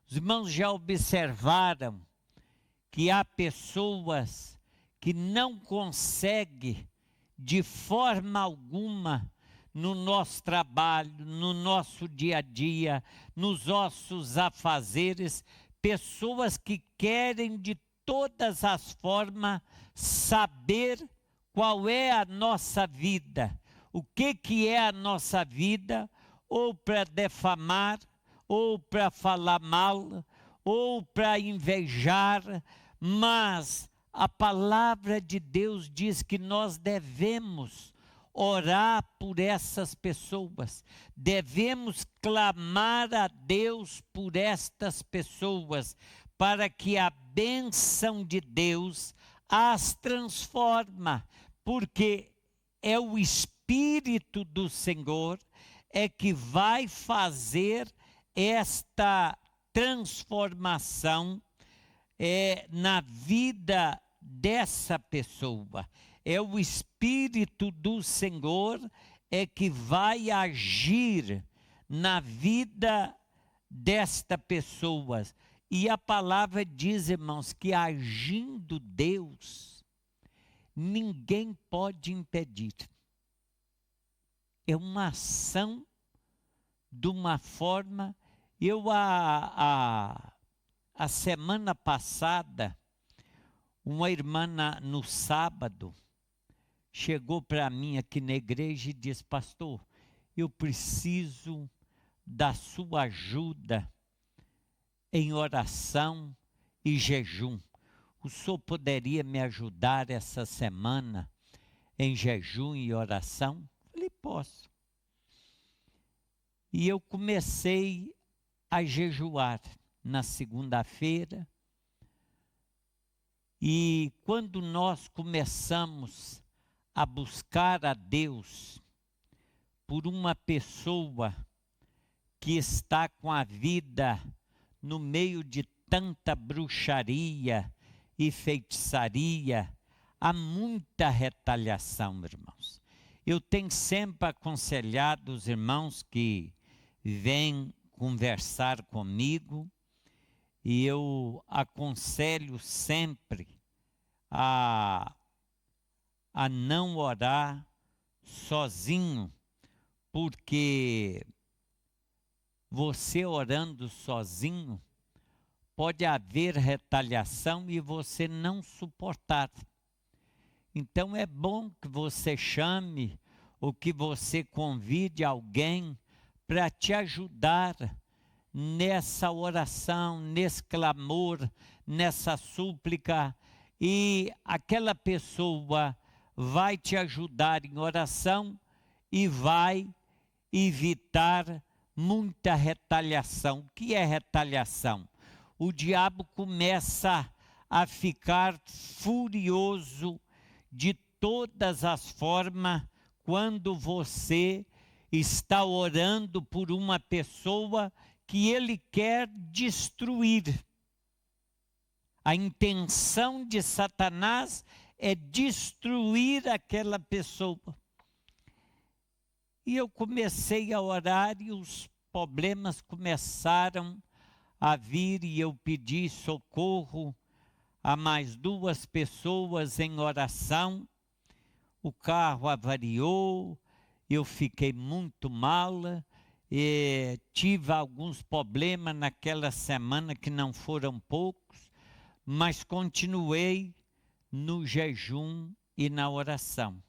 Os irmãos já observaram que há pessoas que não conseguem de forma alguma no nosso trabalho, no nosso dia a dia, nos nossos afazeres, pessoas que querem de todas as formas saber qual é a nossa vida, o que é a nossa vida, ou para defamar, ou para falar mal, ou para invejar, mas a palavra de Deus diz que nós devemos orar por essas pessoas, devemos clamar a Deus por estas pessoas, para que a bênção de Deus as transforma, porque é o Espírito do Senhor que vai fazer esta transformação na vida dessa pessoa. É o Espírito do Senhor que vai agir na vida desta pessoa. E a palavra diz, irmãos, que agindo Deus, ninguém pode impedir. É uma ação de uma forma. A semana passada, uma irmã no sábado chegou para mim aqui na igreja e disse: pastor, eu preciso da sua ajuda em oração e jejum. O senhor poderia me ajudar essa semana em jejum e oração? Falei, posso. E eu comecei a jejuar na segunda-feira. E quando nós começamos a buscar a Deus por uma pessoa que está com a vida no meio de tanta bruxaria e feitiçaria, há muita retaliação, irmãos. Eu tenho sempre aconselhado os irmãos que vêm conversar comigo, e eu aconselho sempre a não orar sozinho, porque você orando sozinho, pode haver retaliação e você não suportar. Então é bom que você chame ou que você convide alguém para te ajudar nessa oração, nesse clamor, nessa súplica, e aquela pessoa vai te ajudar em oração e vai evitar muita retaliação. O que é retaliação? O diabo começa a ficar furioso de todas as formas quando você está orando por uma pessoa que ele quer destruir. A intenção de Satanás é destruir aquela pessoa. E eu comecei a orar e os problemas começaram a vir, e eu pedi socorro a mais 2 pessoas em oração. O carro avariou, eu fiquei muito mal, tive alguns problemas naquela semana que não foram poucos, mas continuei no jejum e na oração.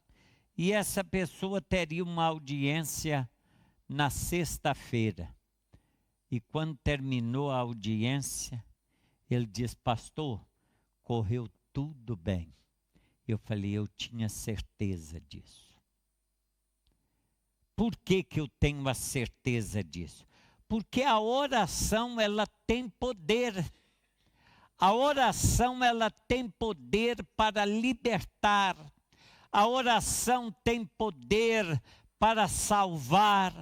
E essa pessoa teria uma audiência na sexta-feira. E quando terminou a audiência, ele disse: pastor, correu tudo bem. Eu falei: eu tinha certeza disso. Por que eu tenho a certeza disso? Porque a oração, ela tem poder. A oração, ela tem poder para libertar. A oração tem poder para salvar,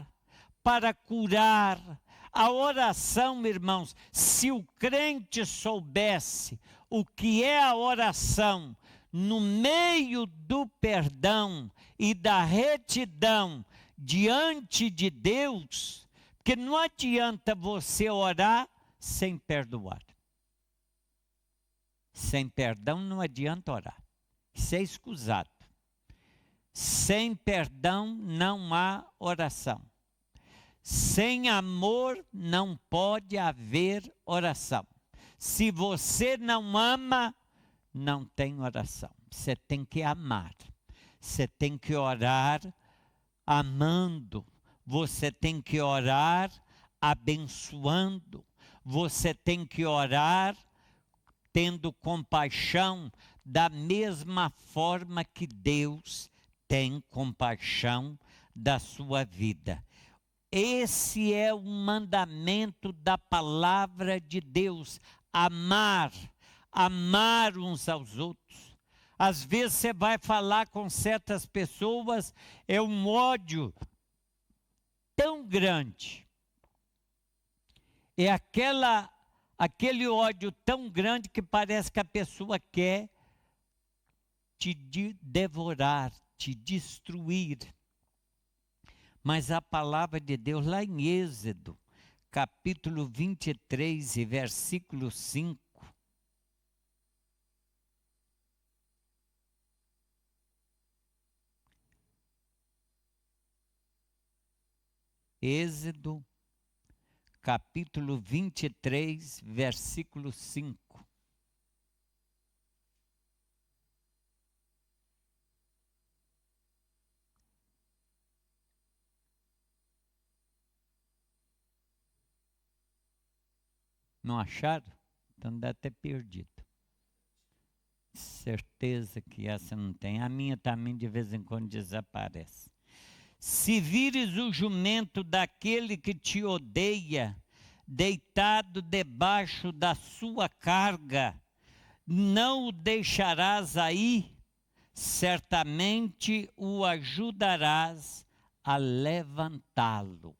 para curar. A oração, irmãos, se o crente soubesse o que é a oração, no meio do perdão e da retidão diante de Deus, porque não adianta você orar sem perdoar. Sem perdão não adianta orar. Isso é escusado. Sem perdão não há oração. Sem amor não pode haver oração. Se você não ama, não tem oração. Você tem que amar. Você tem que orar amando. Você tem que orar abençoando. Você tem que orar tendo compaixão, da mesma forma que Deus tem compaixão da sua vida. Esse é o mandamento da palavra de Deus: amar uns aos outros. Às vezes você vai falar com certas pessoas, é um ódio tão grande, é aquele ódio tão grande que parece que a pessoa quer te devorar, te destruir. Mas a palavra de Deus, lá em Êxodo, capítulo 23 e versículo 5. Êxodo, capítulo 23, versículo 5. Não acharam? Então deve ter perdido. Certeza que essa não tem. A minha também de vez em quando desaparece. Se vires o jumento daquele que te odeia, deitado debaixo da sua carga, não o deixarás aí, certamente o ajudarás a levantá-lo.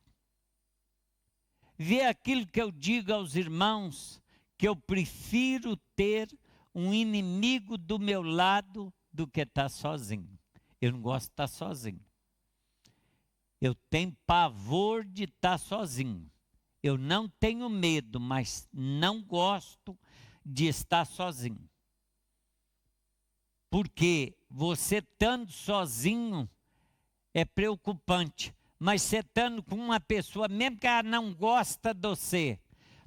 Vê aquilo que eu digo aos irmãos, que eu prefiro ter um inimigo do meu lado do que estar sozinho. Eu não gosto de estar sozinho. Eu tenho pavor de estar sozinho. Eu não tenho medo, mas não gosto de estar sozinho. Porque você estando sozinho é preocupante. Mas você estando com uma pessoa, mesmo que ela não gosta de você,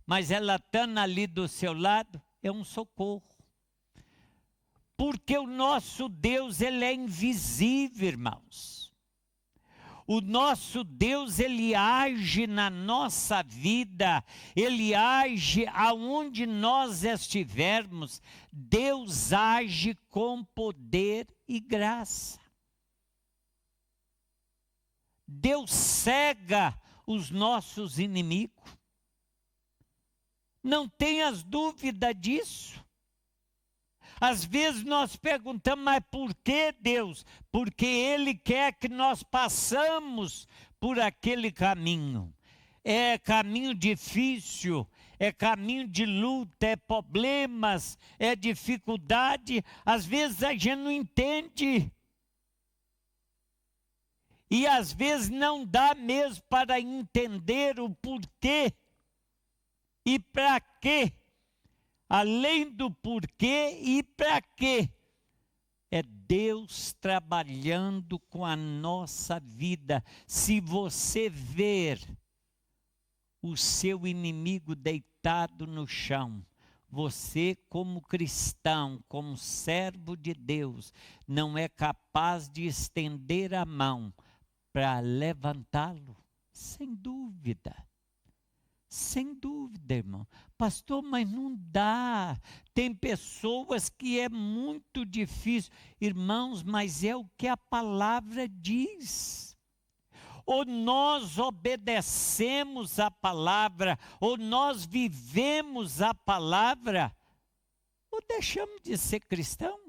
mas ela estando ali do seu lado, é um socorro. Porque o nosso Deus, ele é invisível, irmãos. O nosso Deus, ele age na nossa vida, ele age aonde nós estivermos. Deus age com poder e graça. Deus cega os nossos inimigos. Não tenhas dúvida disso. Às vezes nós perguntamos, mas por que Deus? Porque Ele quer que nós passamos por aquele caminho. É caminho difícil, é caminho de luta, é problemas, é dificuldade. Às vezes a gente não entende. E às vezes não dá mesmo para entender o porquê e para quê. Além do porquê e para quê, é Deus trabalhando com a nossa vida. Se você ver o seu inimigo deitado no chão, você como cristão, como servo de Deus, não é capaz de estender a mão para levantá-lo? Sem dúvida. Sem dúvida, irmão. Pastor, mas não dá. Tem pessoas que é muito difícil. Irmãos, mas é o que a palavra diz. Ou nós obedecemos a palavra, ou nós vivemos a palavra, ou deixamos de ser cristão.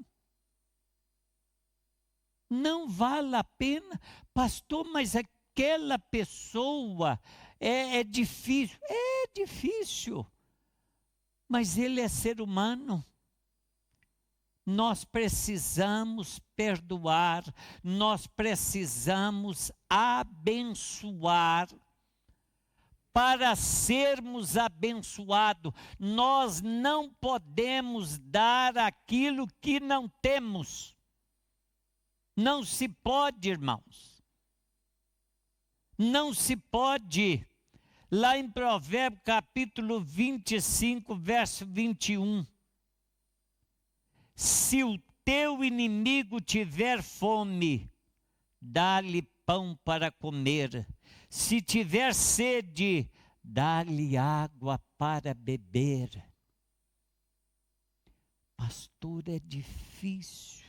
Não vale a pena. Pastor, mas aquela pessoa é difícil. É difícil. Mas ele é ser humano. Nós precisamos perdoar, nós precisamos abençoar. Para sermos abençoados, nós não podemos dar aquilo que não temos. Não se pode, irmãos. Não se pode. Lá em Provérbios capítulo 25, verso 21. Se o teu inimigo tiver fome, dá-lhe pão para comer. Se tiver sede, dá-lhe água para beber. Pastor, é difícil.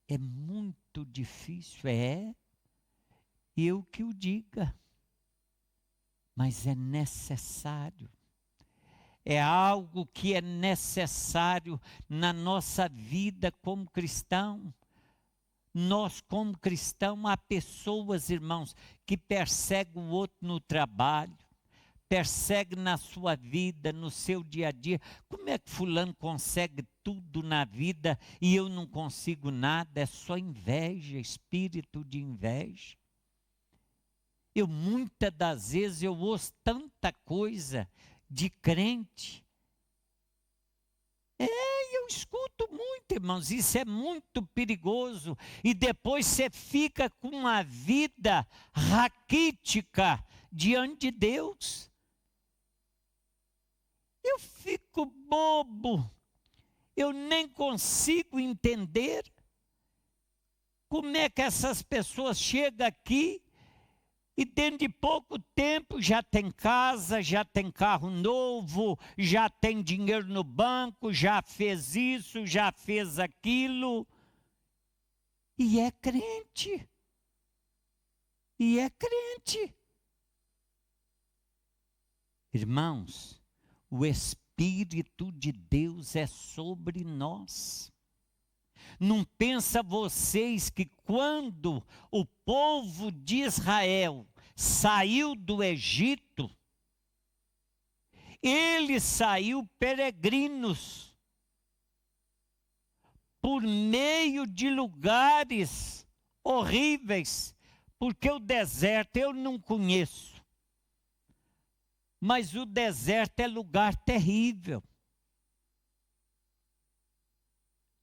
É muito difícil, é. Eu que o diga. Mas é necessário. É algo que é necessário na nossa vida como cristão. Nós, como cristão, há pessoas, irmãos, que perseguem o outro no trabalho, perseguem na sua vida, no seu dia a dia. Como é que fulano consegue tudo na vida e eu não consigo nada? É só inveja, espírito de inveja. Muitas das vezes eu ouço tanta coisa de crente. Eu escuto muito, irmãos, isso é muito perigoso. E depois você fica com uma vida raquítica diante de Deus. Eu fico bobo. Eu nem consigo entender como é que essas pessoas chegam aqui e dentro de pouco tempo já tem casa, já tem carro novo, já tem dinheiro no banco, já fez isso, já fez aquilo. E é crente. E é crente. Irmãos, o Espírito de Deus é sobre nós. Não pensa vocês que quando o povo de Israel saiu do Egito, ele saiu peregrinos por meio de lugares horríveis, porque o deserto eu não conheço, mas o deserto é lugar terrível.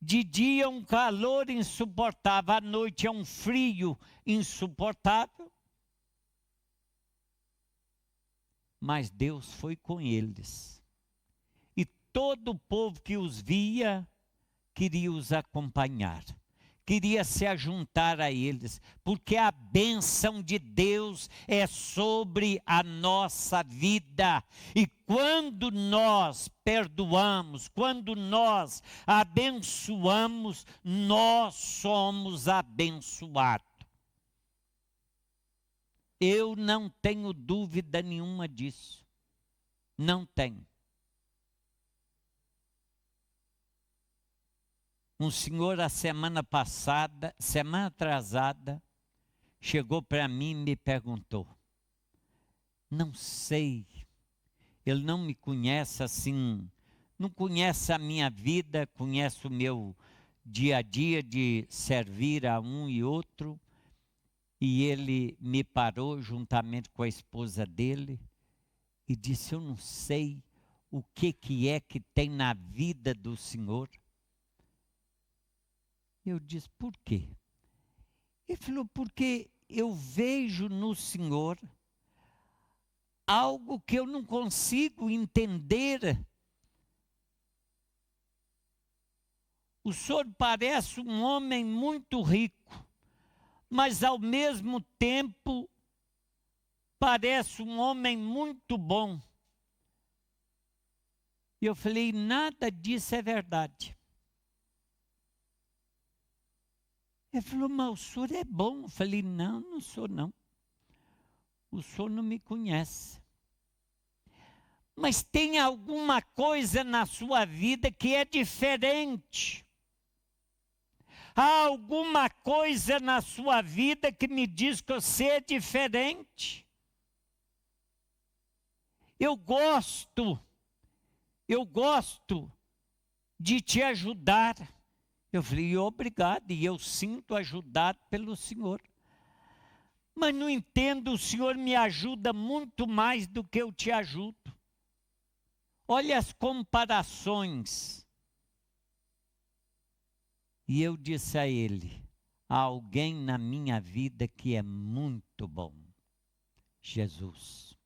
De dia um calor insuportável, à noite é um frio insuportável. Mas Deus foi com eles. E todo o povo que os via, queria os acompanhar. Queria se ajuntar a eles, porque a bênção de Deus é sobre a nossa vida. E quando nós perdoamos, quando nós abençoamos, nós somos abençoados. Eu não tenho dúvida nenhuma disso. Não tenho. Um senhor, a semana atrasada, chegou para mim e me perguntou. Não sei, ele não me conhece assim, não conhece a minha vida, conhece o meu dia a dia de servir a um e outro. E ele me parou juntamente com a esposa dele e disse, eu não sei o que é que tem na vida do senhor. Eu disse, por quê? Ele falou, porque eu vejo no Senhor algo que eu não consigo entender. O Senhor parece um homem muito rico, mas ao mesmo tempo parece um homem muito bom. E eu falei, nada disso é verdade. Ele falou, mas o senhor é bom. Eu falei, não, não sou não. O senhor não me conhece. Mas tem alguma coisa na sua vida que é diferente. Há alguma coisa na sua vida que me diz que você é diferente. Eu gosto de te ajudar. Eu falei, obrigado, e eu sinto ajudado pelo Senhor. Mas não entendo, o Senhor me ajuda muito mais do que eu te ajudo. Olha as comparações. E eu disse a ele, há alguém na minha vida que é muito bom. Jesus.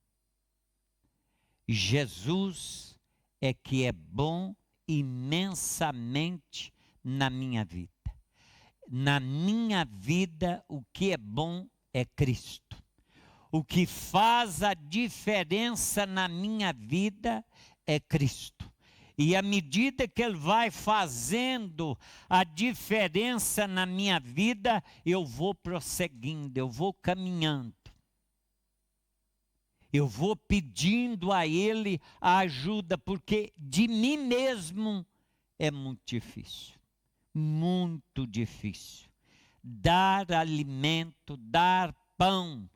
Jesus é que é bom imensamente na minha vida. Na minha vida, o que é bom é Cristo. O que faz a diferença na minha vida é Cristo. E à medida que Ele vai fazendo a diferença na minha vida, eu vou prosseguindo, eu vou caminhando. Eu vou pedindo a Ele a ajuda, porque de mim mesmo é muito difícil. Muito difícil. Dar alimento, dar pão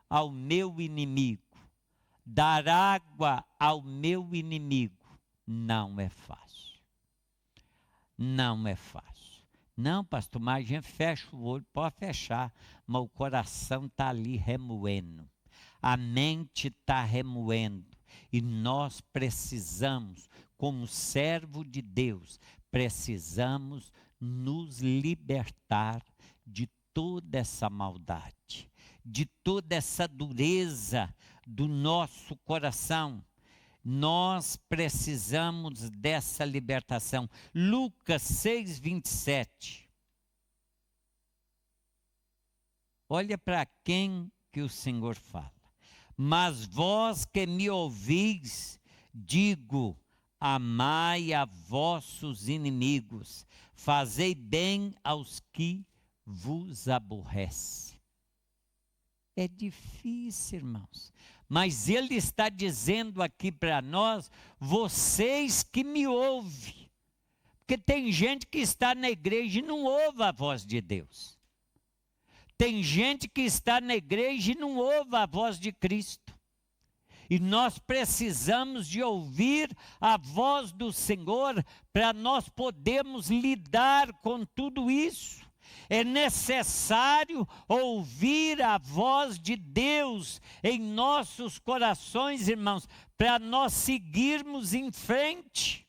ao meu inimigo, dar água ao meu inimigo, não é fácil. Não é fácil. Não, pastor, mas a gente fecha o olho, pode fechar, mas o coração está ali remoendo. a mente está remoendo. E nós precisamos, como servo de Deus, precisamos nos libertar de toda essa maldade, de toda essa dureza do nosso coração. Nós precisamos dessa libertação. Lucas 6, 27. Olha para quem que o Senhor fala. Mas vós que me ouvis, digo, amai a vossos inimigos, fazei bem aos que vos aborrecem. É difícil, irmãos. Mas ele está dizendo aqui para nós, vocês que me ouvem. Porque tem gente que está na igreja e não ouve a voz de Deus. Tem gente que está na igreja e não ouve a voz de Cristo. E nós precisamos de ouvir a voz do Senhor para nós podermos lidar com tudo isso. É necessário ouvir a voz de Deus em nossos corações, irmãos, para nós seguirmos em frente.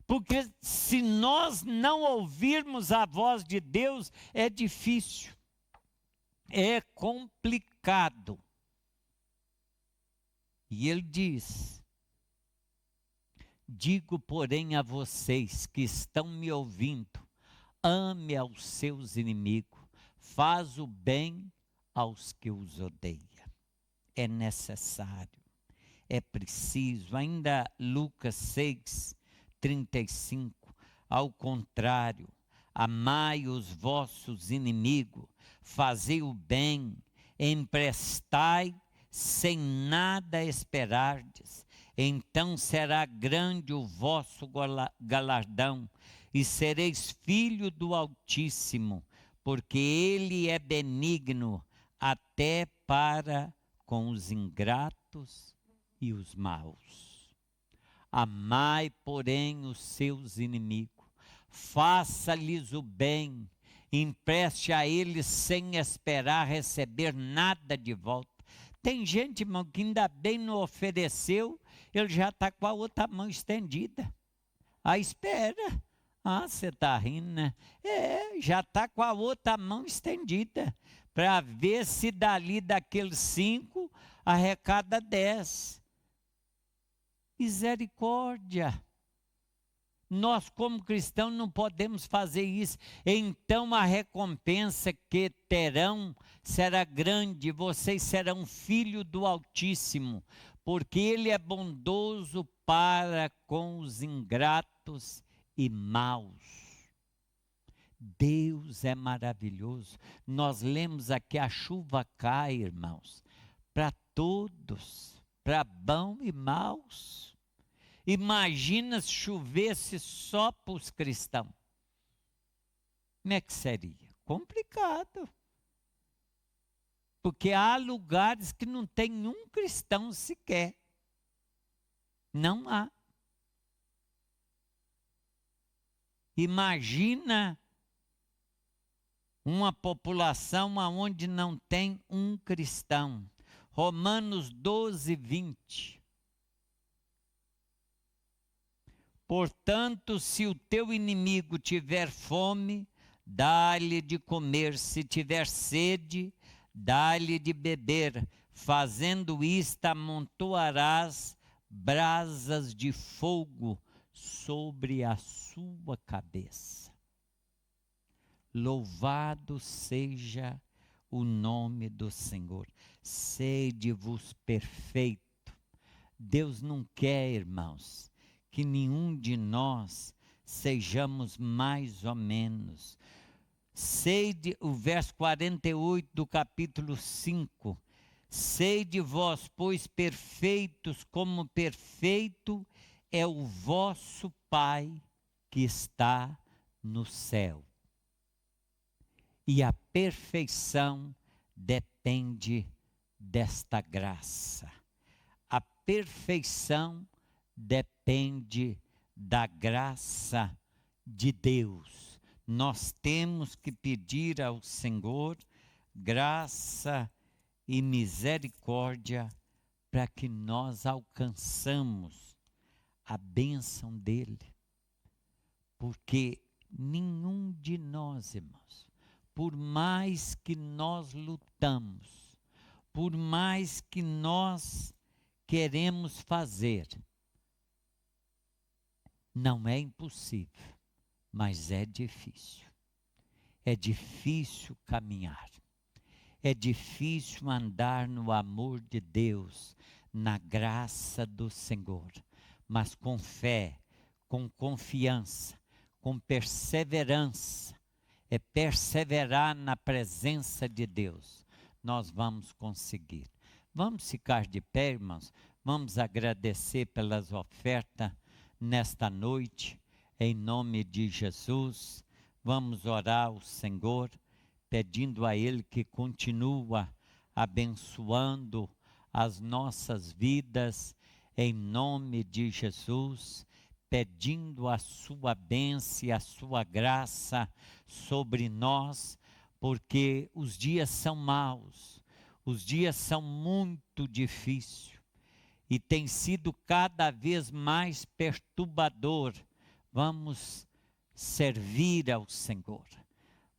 Porque se nós não ouvirmos a voz de Deus, é difícil, é complicado. E ele diz, digo, porém, a vocês que estão me ouvindo, ame aos seus inimigos, faz o bem aos que os odeiam. É necessário, é preciso. Ainda Lucas 6, 35, ao contrário, amai os vossos inimigos, fazei o bem, emprestai sem nada esperardes, então será grande o vosso galardão, e sereis filho do Altíssimo, porque ele é benigno até para com os ingratos e os maus. Amai, porém, os seus inimigos, faça-lhes o bem, empreste a eles sem esperar receber nada de volta. Tem gente, irmão, que ainda bem não ofereceu, ele já está com a outra mão estendida. Ah, espera. Ah, você está rindo, né? É, já está com a outra mão estendida, para ver se dali daqueles 5 arrecada 10. Misericórdia. Nós, como cristãos, não podemos fazer isso. Então a recompensa que terão será grande. Vocês serão filhos do Altíssimo, porque Ele é bondoso para com os ingratos e maus. Deus é maravilhoso. Nós lemos aqui, a chuva cai, irmãos, para todos, para bom e maus. Imagina se chovesse só para os cristãos. Como é que seria? Complicado. Porque há lugares que não tem um cristão sequer. Não há. Imagina uma população onde não tem um cristão. Romanos 12, 20. Portanto, se o teu inimigo tiver fome, dá-lhe de comer, se tiver sede, dá-lhe de beber. Fazendo isto, amontoarás brasas de fogo sobre a sua cabeça. Louvado seja o nome do Senhor. Sede-vos perfeito. Deus não quer, irmãos, que nenhum de nós sejamos mais ou menos. Sede, o verso 48 do capítulo 5. Sede vós, pois, perfeitos, como perfeito é o vosso Pai que está no céu. E a perfeição depende desta graça. A perfeição depende da graça de Deus. Nós temos que pedir ao Senhor graça e misericórdia para que nós alcançamos a bênção dele. Porque nenhum de nós, irmãos, por mais que nós lutamos, por mais que nós queremos fazer, não é impossível, mas é difícil. É difícil caminhar. É difícil andar no amor de Deus, na graça do Senhor. Mas com fé, com confiança, com perseverança, é perseverar na presença de Deus, nós vamos conseguir. Vamos ficar de pé, irmãos, vamos agradecer pelas ofertas nesta noite, em nome de Jesus. Vamos orar ao Senhor, pedindo a Ele que continua abençoando as nossas vidas, em nome de Jesus, pedindo a sua bênção e a sua graça sobre nós, porque os dias são maus, os dias são muito difíceis, e tem sido cada vez mais perturbador. Vamos servir ao Senhor,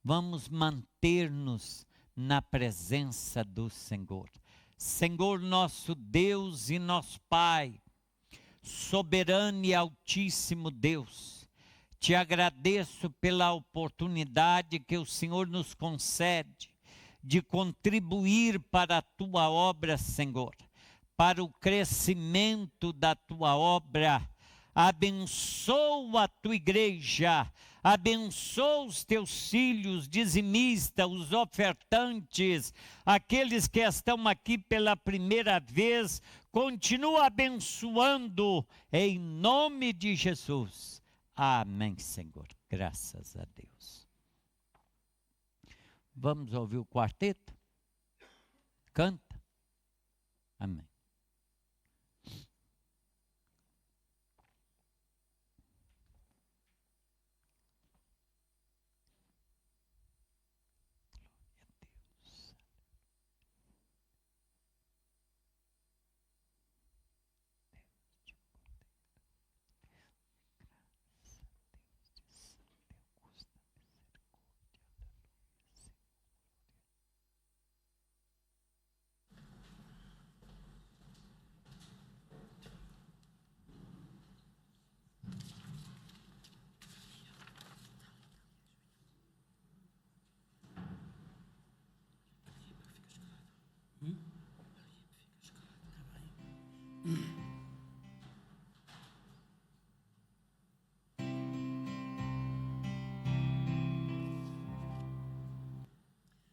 vamos manter-nos na presença do Senhor. Senhor nosso Deus e nosso Pai, soberano e altíssimo Deus, te agradeço pela oportunidade que o Senhor nos concede de contribuir para a tua obra, Senhor, para o crescimento da tua obra. Abençoa a tua igreja, abençoa os teus filhos, dizimistas, os ofertantes, aqueles que estão aqui pela primeira vez, continua abençoando, em nome de Jesus. Amém, Senhor, graças a Deus. Vamos ouvir o quarteto? Canta. Amém.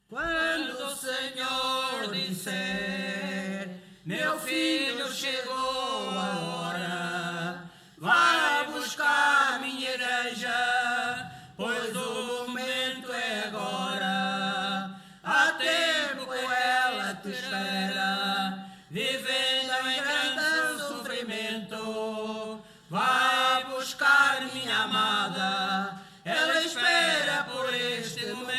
Quando o Senhor disser, meu filho chegou a hora, vai buscar minha igreja, pois o momento é agora. Há tempo ela te espera, vivendo em grande sofrimento. Vai buscar minha amada, ela espera por este momento.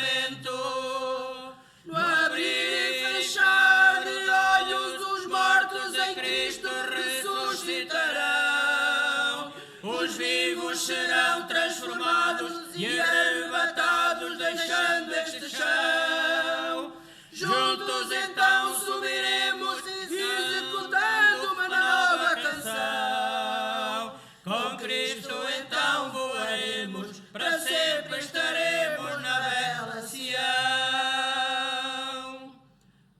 Os vivos serão transformados e arrebatados, deixando este chão. Juntos então subiremos, executando uma nova canção. Com Cristo então voaremos, para sempre estaremos na bela Sião.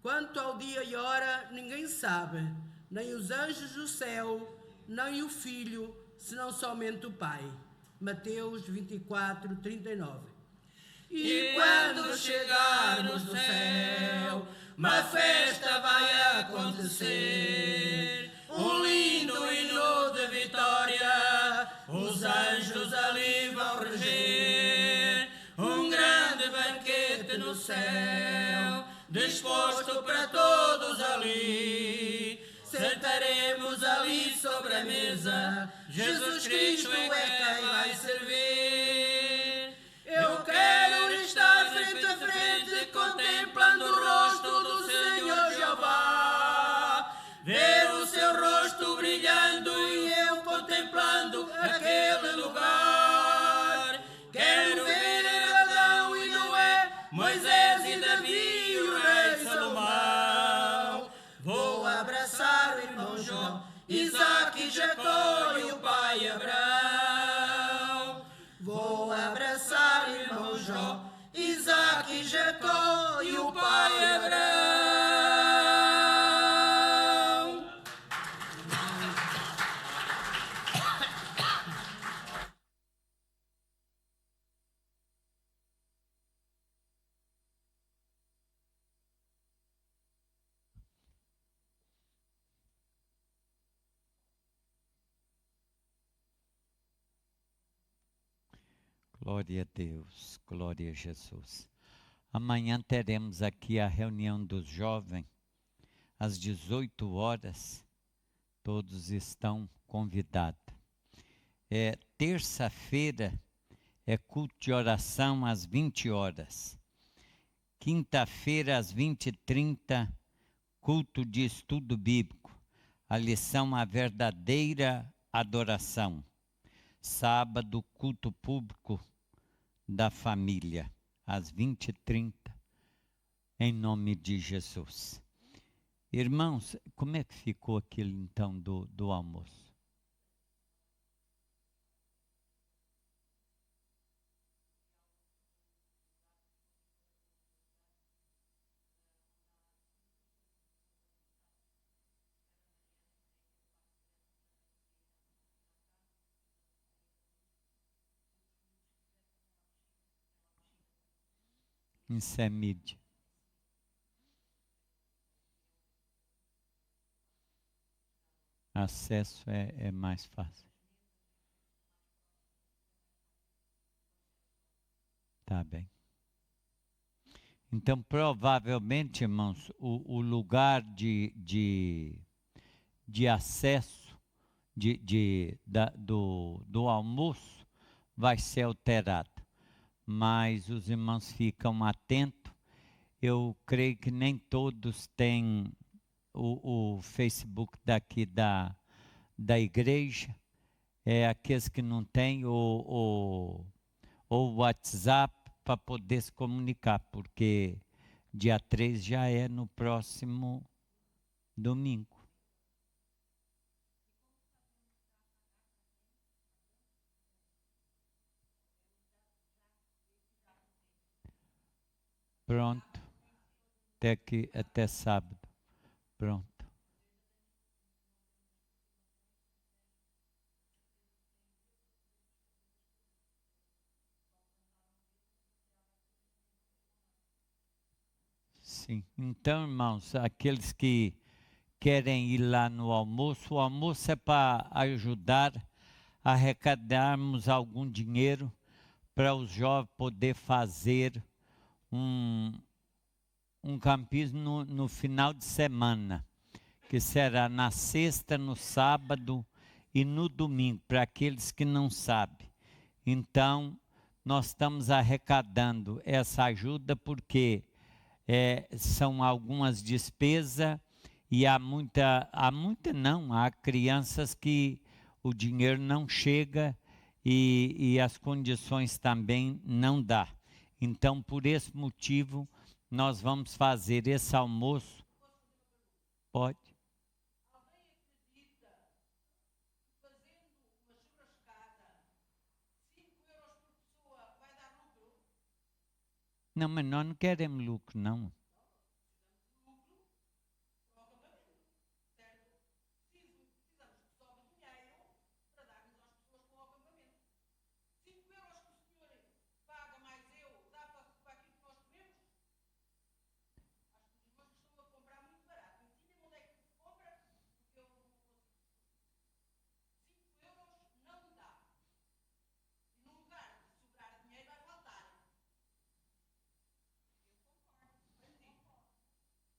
Quanto ao dia e hora, ninguém sabe, nem os anjos do céu, nem o Filho, senão somente o Pai. Mateus 24, 39. E quando chegarmos no céu, uma festa vai acontecer, um lindo hino de vitória, os anjos ali vão reger, um grande banquete no céu, disposto para todos ali. Sentaremos ali sobre a mesa, Jesus Cristo é quem vai servir. Eu quero estar frente a frente, contemplando o rosto do Senhor Jeová. Jó, Isaac e Jacó e o pai Abraão. Glória a Deus, glória a Jesus. Amanhã teremos aqui a reunião dos jovens, às 18 horas. Todos estão convidados. Terça-feira é culto de oração às 20 horas. Quinta-feira, às 20h30, culto de estudo bíblico. A lição A Verdadeira Adoração. Sábado, culto público da família, às 20h30, em nome de Jesus. Irmãos, como é que ficou aquilo então do almoço? Em Semídia. Acesso é mais fácil. Tá bem. Então, provavelmente, irmãos, o lugar de acesso do almoço vai ser alterado. Mas os irmãos ficam atentos. Eu creio que nem todos têm o Facebook daqui da igreja. Aqueles que não têm o WhatsApp para poder se comunicar, porque dia 3 já é no próximo domingo. Pronto. Até sábado. Pronto. Sim. Então, irmãos, aqueles que querem ir lá no almoço, o almoço é para ajudar a arrecadarmos algum dinheiro para os jovens poder fazer um campismo no final de semana, que será na sexta, no sábado e no domingo, para aqueles que não sabem. Então, nós estamos arrecadando essa ajuda porque são algumas despesas e há crianças que o dinheiro não chega e as condições também não dá. Então, por esse motivo, nós vamos fazer esse almoço. Pode? Alguém acredita que fazendo uma churrascada, 5 euros por pessoa vai dar lucro? Não, mas nós não queremos lucro, não.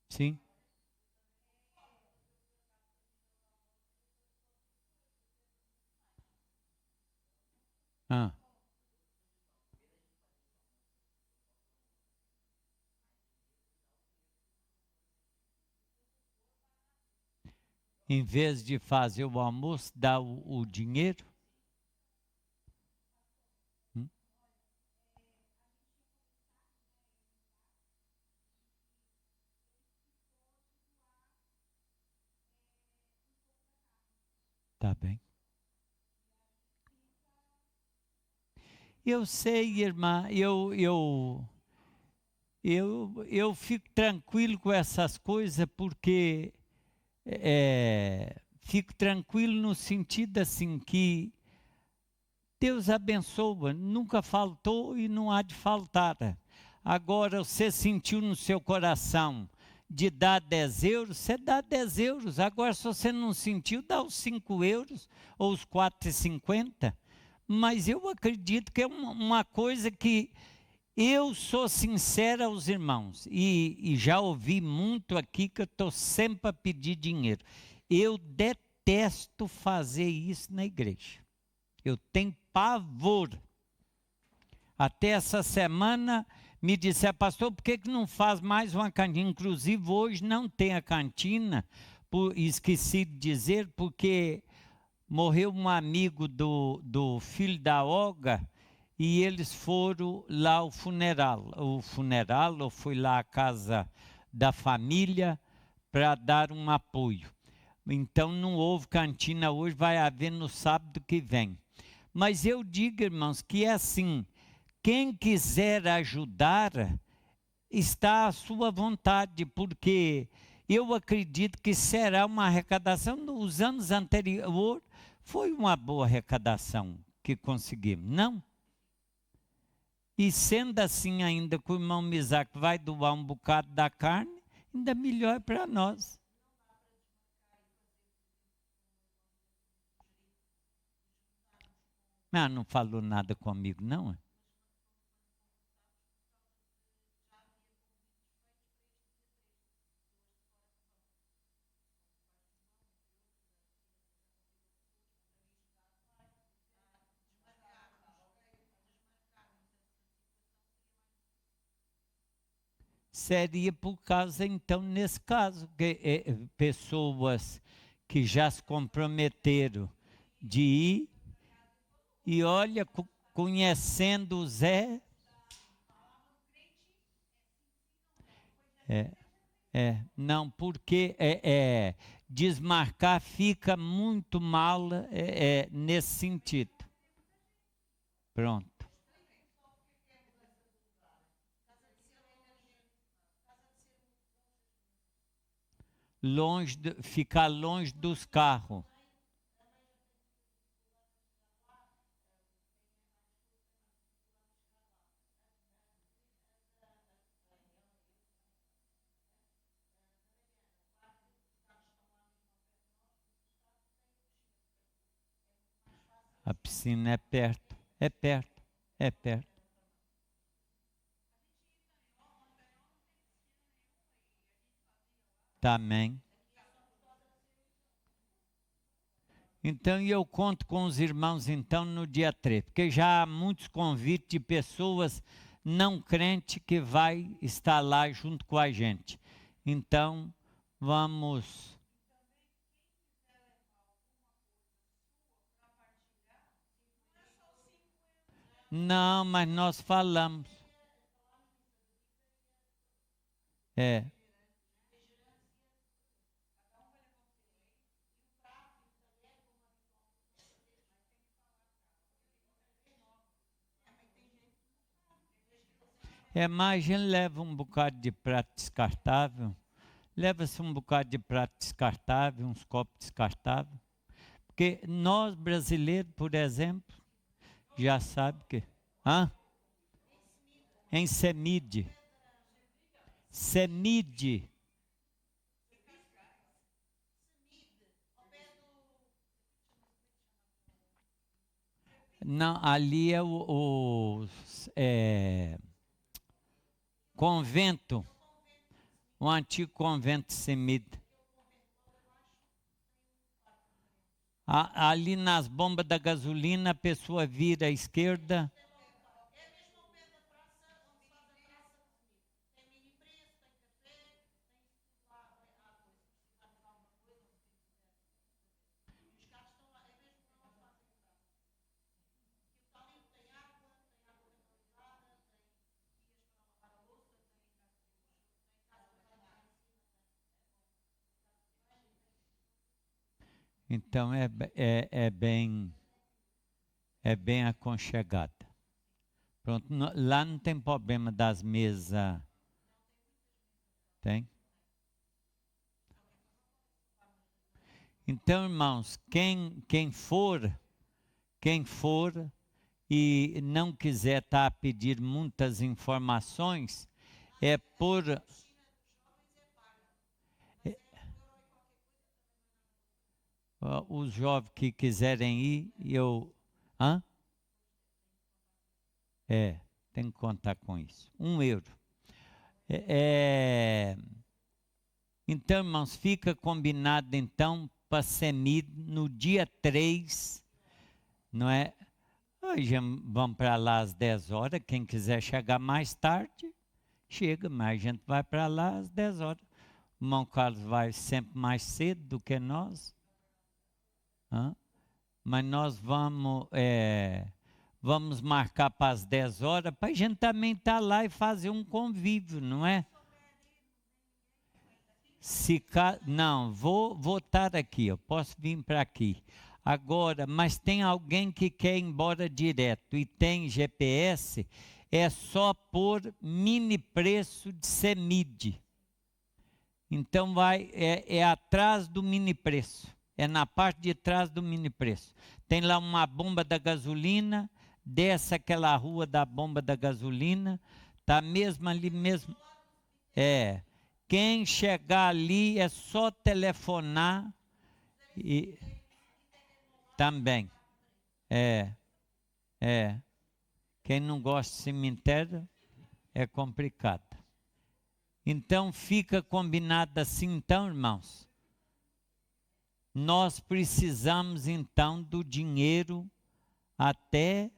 Sim. Ah. Em vez de fazer o almoço, dá o dinheiro? Tá bem. Eu sei, irmã, eu fico tranquilo com essas coisas porque fico tranquilo no sentido assim que Deus abençoa, nunca faltou e não há de faltar. Agora você sentiu no seu coração de dar 10 euros, você dá 10 euros. Agora se você não sentiu, dá os 5 euros ou os 4,50. Mas eu acredito que é uma coisa que eu sou sincera aos irmãos, e já ouvi muito aqui que eu estou sempre a pedir dinheiro. Eu detesto fazer isso na igreja. Eu tenho pavor. Até essa semana me disseram, pastor, por que não faz mais uma cantina? Inclusive hoje não tem a cantina, esqueci de dizer, porque morreu um amigo do filho da Olga, e eles foram lá ao funeral. Eu fui lá à casa da família para dar um apoio. Então não houve cantina hoje, vai haver no sábado que vem. Mas eu digo, irmãos, que é assim, quem quiser ajudar, está à sua vontade, porque eu acredito que será uma arrecadação. Nos anos anteriores, foi uma boa arrecadação que conseguimos, não? E sendo assim ainda que o irmão Misaque vai doar um bocado da carne, ainda melhor para nós. Ah, não falou nada comigo, não? Seria por causa, então, nesse caso, que pessoas que já se comprometeram de ir, e olha, conhecendo o Zé, não, porque desmarcar fica muito mal nesse sentido. Pronto. Ficar longe dos carros. A piscina é perto, é perto, é perto. Também. Então, eu conto com os irmãos, então, no dia 3, porque já há muitos convites de pessoas não crentes que vai estar lá junto com a gente. Então, vamos... Não, mas nós falamos. Mas a gente leva um bocado de prato descartável, leva-se um bocado de prato descartável, uns copos descartáveis, porque nós brasileiros, por exemplo, já sabe que... Em Semide. Semide. Não, ali é o convento, o antigo convento de Semide. Ali nas bombas da gasolina, a pessoa vira à esquerda. Então é bem aconchegada. Pronto, lá não tem problema das mesas. Tem? Então, irmãos, quem for e não quiser estar a pedir muitas informações, é por... Os jovens que quiserem ir, Hã? Tem que contar com isso. €1. Então, irmãos, fica combinado então para CEMID no dia 3, não é? Hoje vamos para lá às 10 horas, quem quiser chegar mais tarde, chega, mas a gente vai para lá às 10 horas. O irmão Carlos vai sempre mais cedo do que nós. Mas nós vamos marcar para as 10 horas, para a gente também estar lá e fazer um convívio, não é? Não, vou estar aqui, eu posso vir para aqui. Agora, mas tem alguém que quer ir embora direto e tem GPS, é só por mini preço de CEMID. Então é atrás do mini preço. É na parte de trás do mini preço. Tem lá uma bomba da gasolina, desce aquela rua da bomba da gasolina, tá mesmo ali mesmo. Quem chegar ali é só telefonar e também. Quem não gosta de cemitério é complicado. Então fica combinado assim, então, irmãos. Nós precisamos, então, do dinheiro até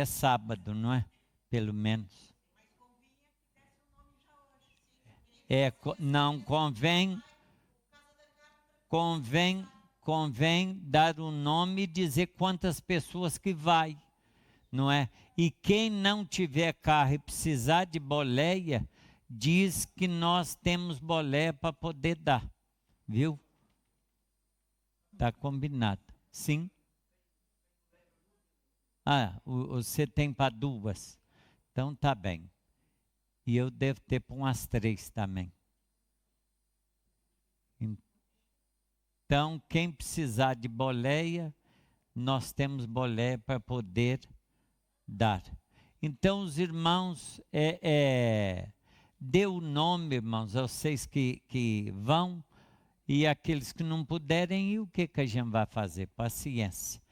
sábado, não é? Pelo menos. Não, convém dar o nome e dizer quantas pessoas que vai, não é? E quem não tiver carro e precisar de boleia, diz que nós temos boleia para poder dar. Viu? Está combinado. Sim? Você tem para 2. Então tá bem. E eu devo ter para umas 3 também. Então, quem precisar de boleia, nós temos boleia para poder dar. Então, os irmãos, dê o nome, irmãos, a vocês que vão. E aqueles que não puderem ir, o que a gente vai fazer? Paciência.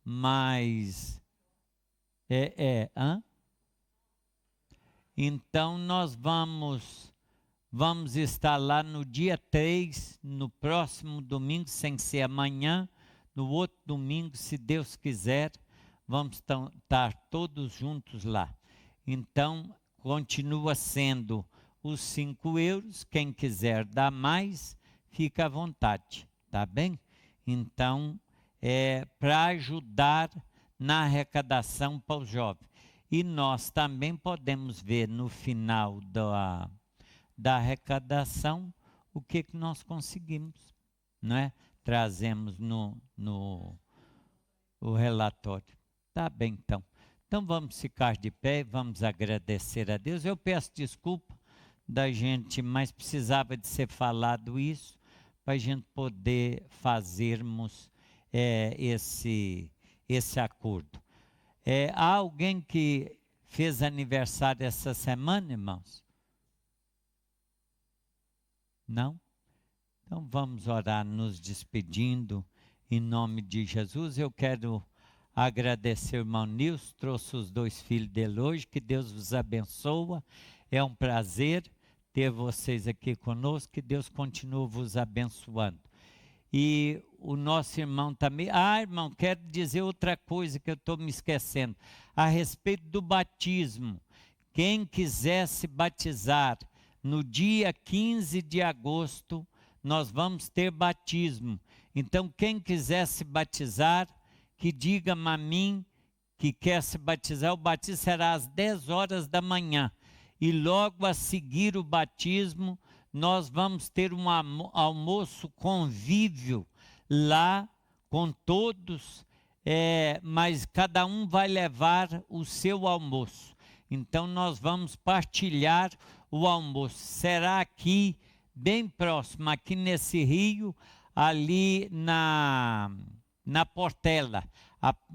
Mas, Então, nós vamos estar lá no dia 3, no próximo domingo, sem ser amanhã, no outro domingo, se Deus quiser, vamos estar todos juntos lá. Então, continua sendo os €5, quem quiser dar mais, fica à vontade, tá bem? Então, para ajudar na arrecadação para os jovens. E nós também podemos ver no final da arrecadação o que nós conseguimos, não é? Trazemos no relatório. Tá bem, então. Então vamos ficar de pé e vamos agradecer a Deus. Eu peço desculpa da gente, mas precisava de ser falado isso, para a gente poder fazermos esse acordo. Há alguém que fez aniversário essa semana, irmãos? Não? Então vamos orar nos despedindo em nome de Jesus. Eu quero agradecer o irmão Nilson, trouxe os 2 filhos dele hoje, que Deus vos abençoe. É um prazer ter vocês aqui conosco, que Deus continue vos abençoando. E o nosso irmão também. Irmão, quero dizer outra coisa que eu estou me esquecendo. A respeito do batismo. Quem quiser se batizar, no dia 15 de agosto, nós vamos ter batismo. Então, quem quiser se batizar, que diga-me a mim que quer se batizar. O batismo será às 10 horas da manhã. E logo a seguir o batismo, nós vamos ter um almoço convívio lá com todos mas cada um vai levar o seu almoço. Então nós vamos partilhar o almoço. Será aqui, bem próximo, aqui nesse rio, ali na Portela,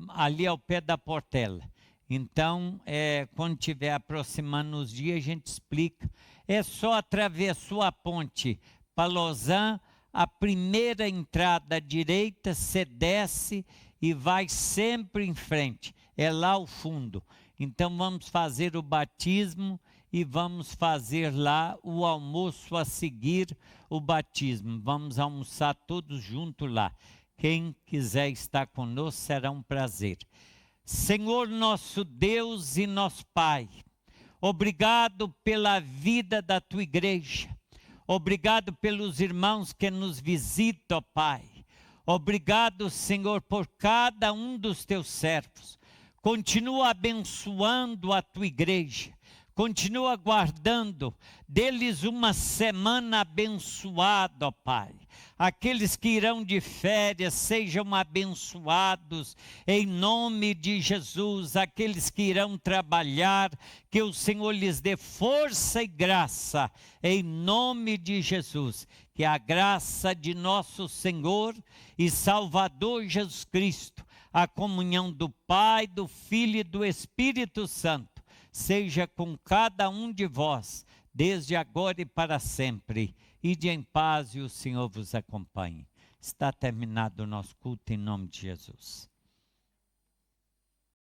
ali ao pé da Portela. Então, quando estiver aproximando os dias, a gente explica. É só atravessou a ponte para Lausanne, a primeira entrada à direita, você desce e vai sempre em frente. É lá ao fundo. Então vamos fazer o batismo e vamos fazer lá o almoço a seguir o batismo. Vamos almoçar todos juntos lá. Quem quiser estar conosco, será um prazer. Senhor nosso Deus e nosso Pai, obrigado pela vida da Tua igreja. Obrigado pelos irmãos que nos visitam, Pai. Obrigado, Senhor, por cada um dos Teus servos. Continua abençoando a Tua igreja. Continua guardando deles uma semana abençoada, ó Pai. Aqueles que irão de férias sejam abençoados em nome de Jesus. Aqueles que irão trabalhar, que o Senhor lhes dê força e graça em nome de Jesus. Que a graça de nosso Senhor e Salvador Jesus Cristo, a comunhão do Pai, do Filho e do Espírito Santo, seja com cada um de vós, desde agora e para sempre. Ide em paz e o Senhor vos acompanhe. Está terminado o nosso culto em nome de Jesus.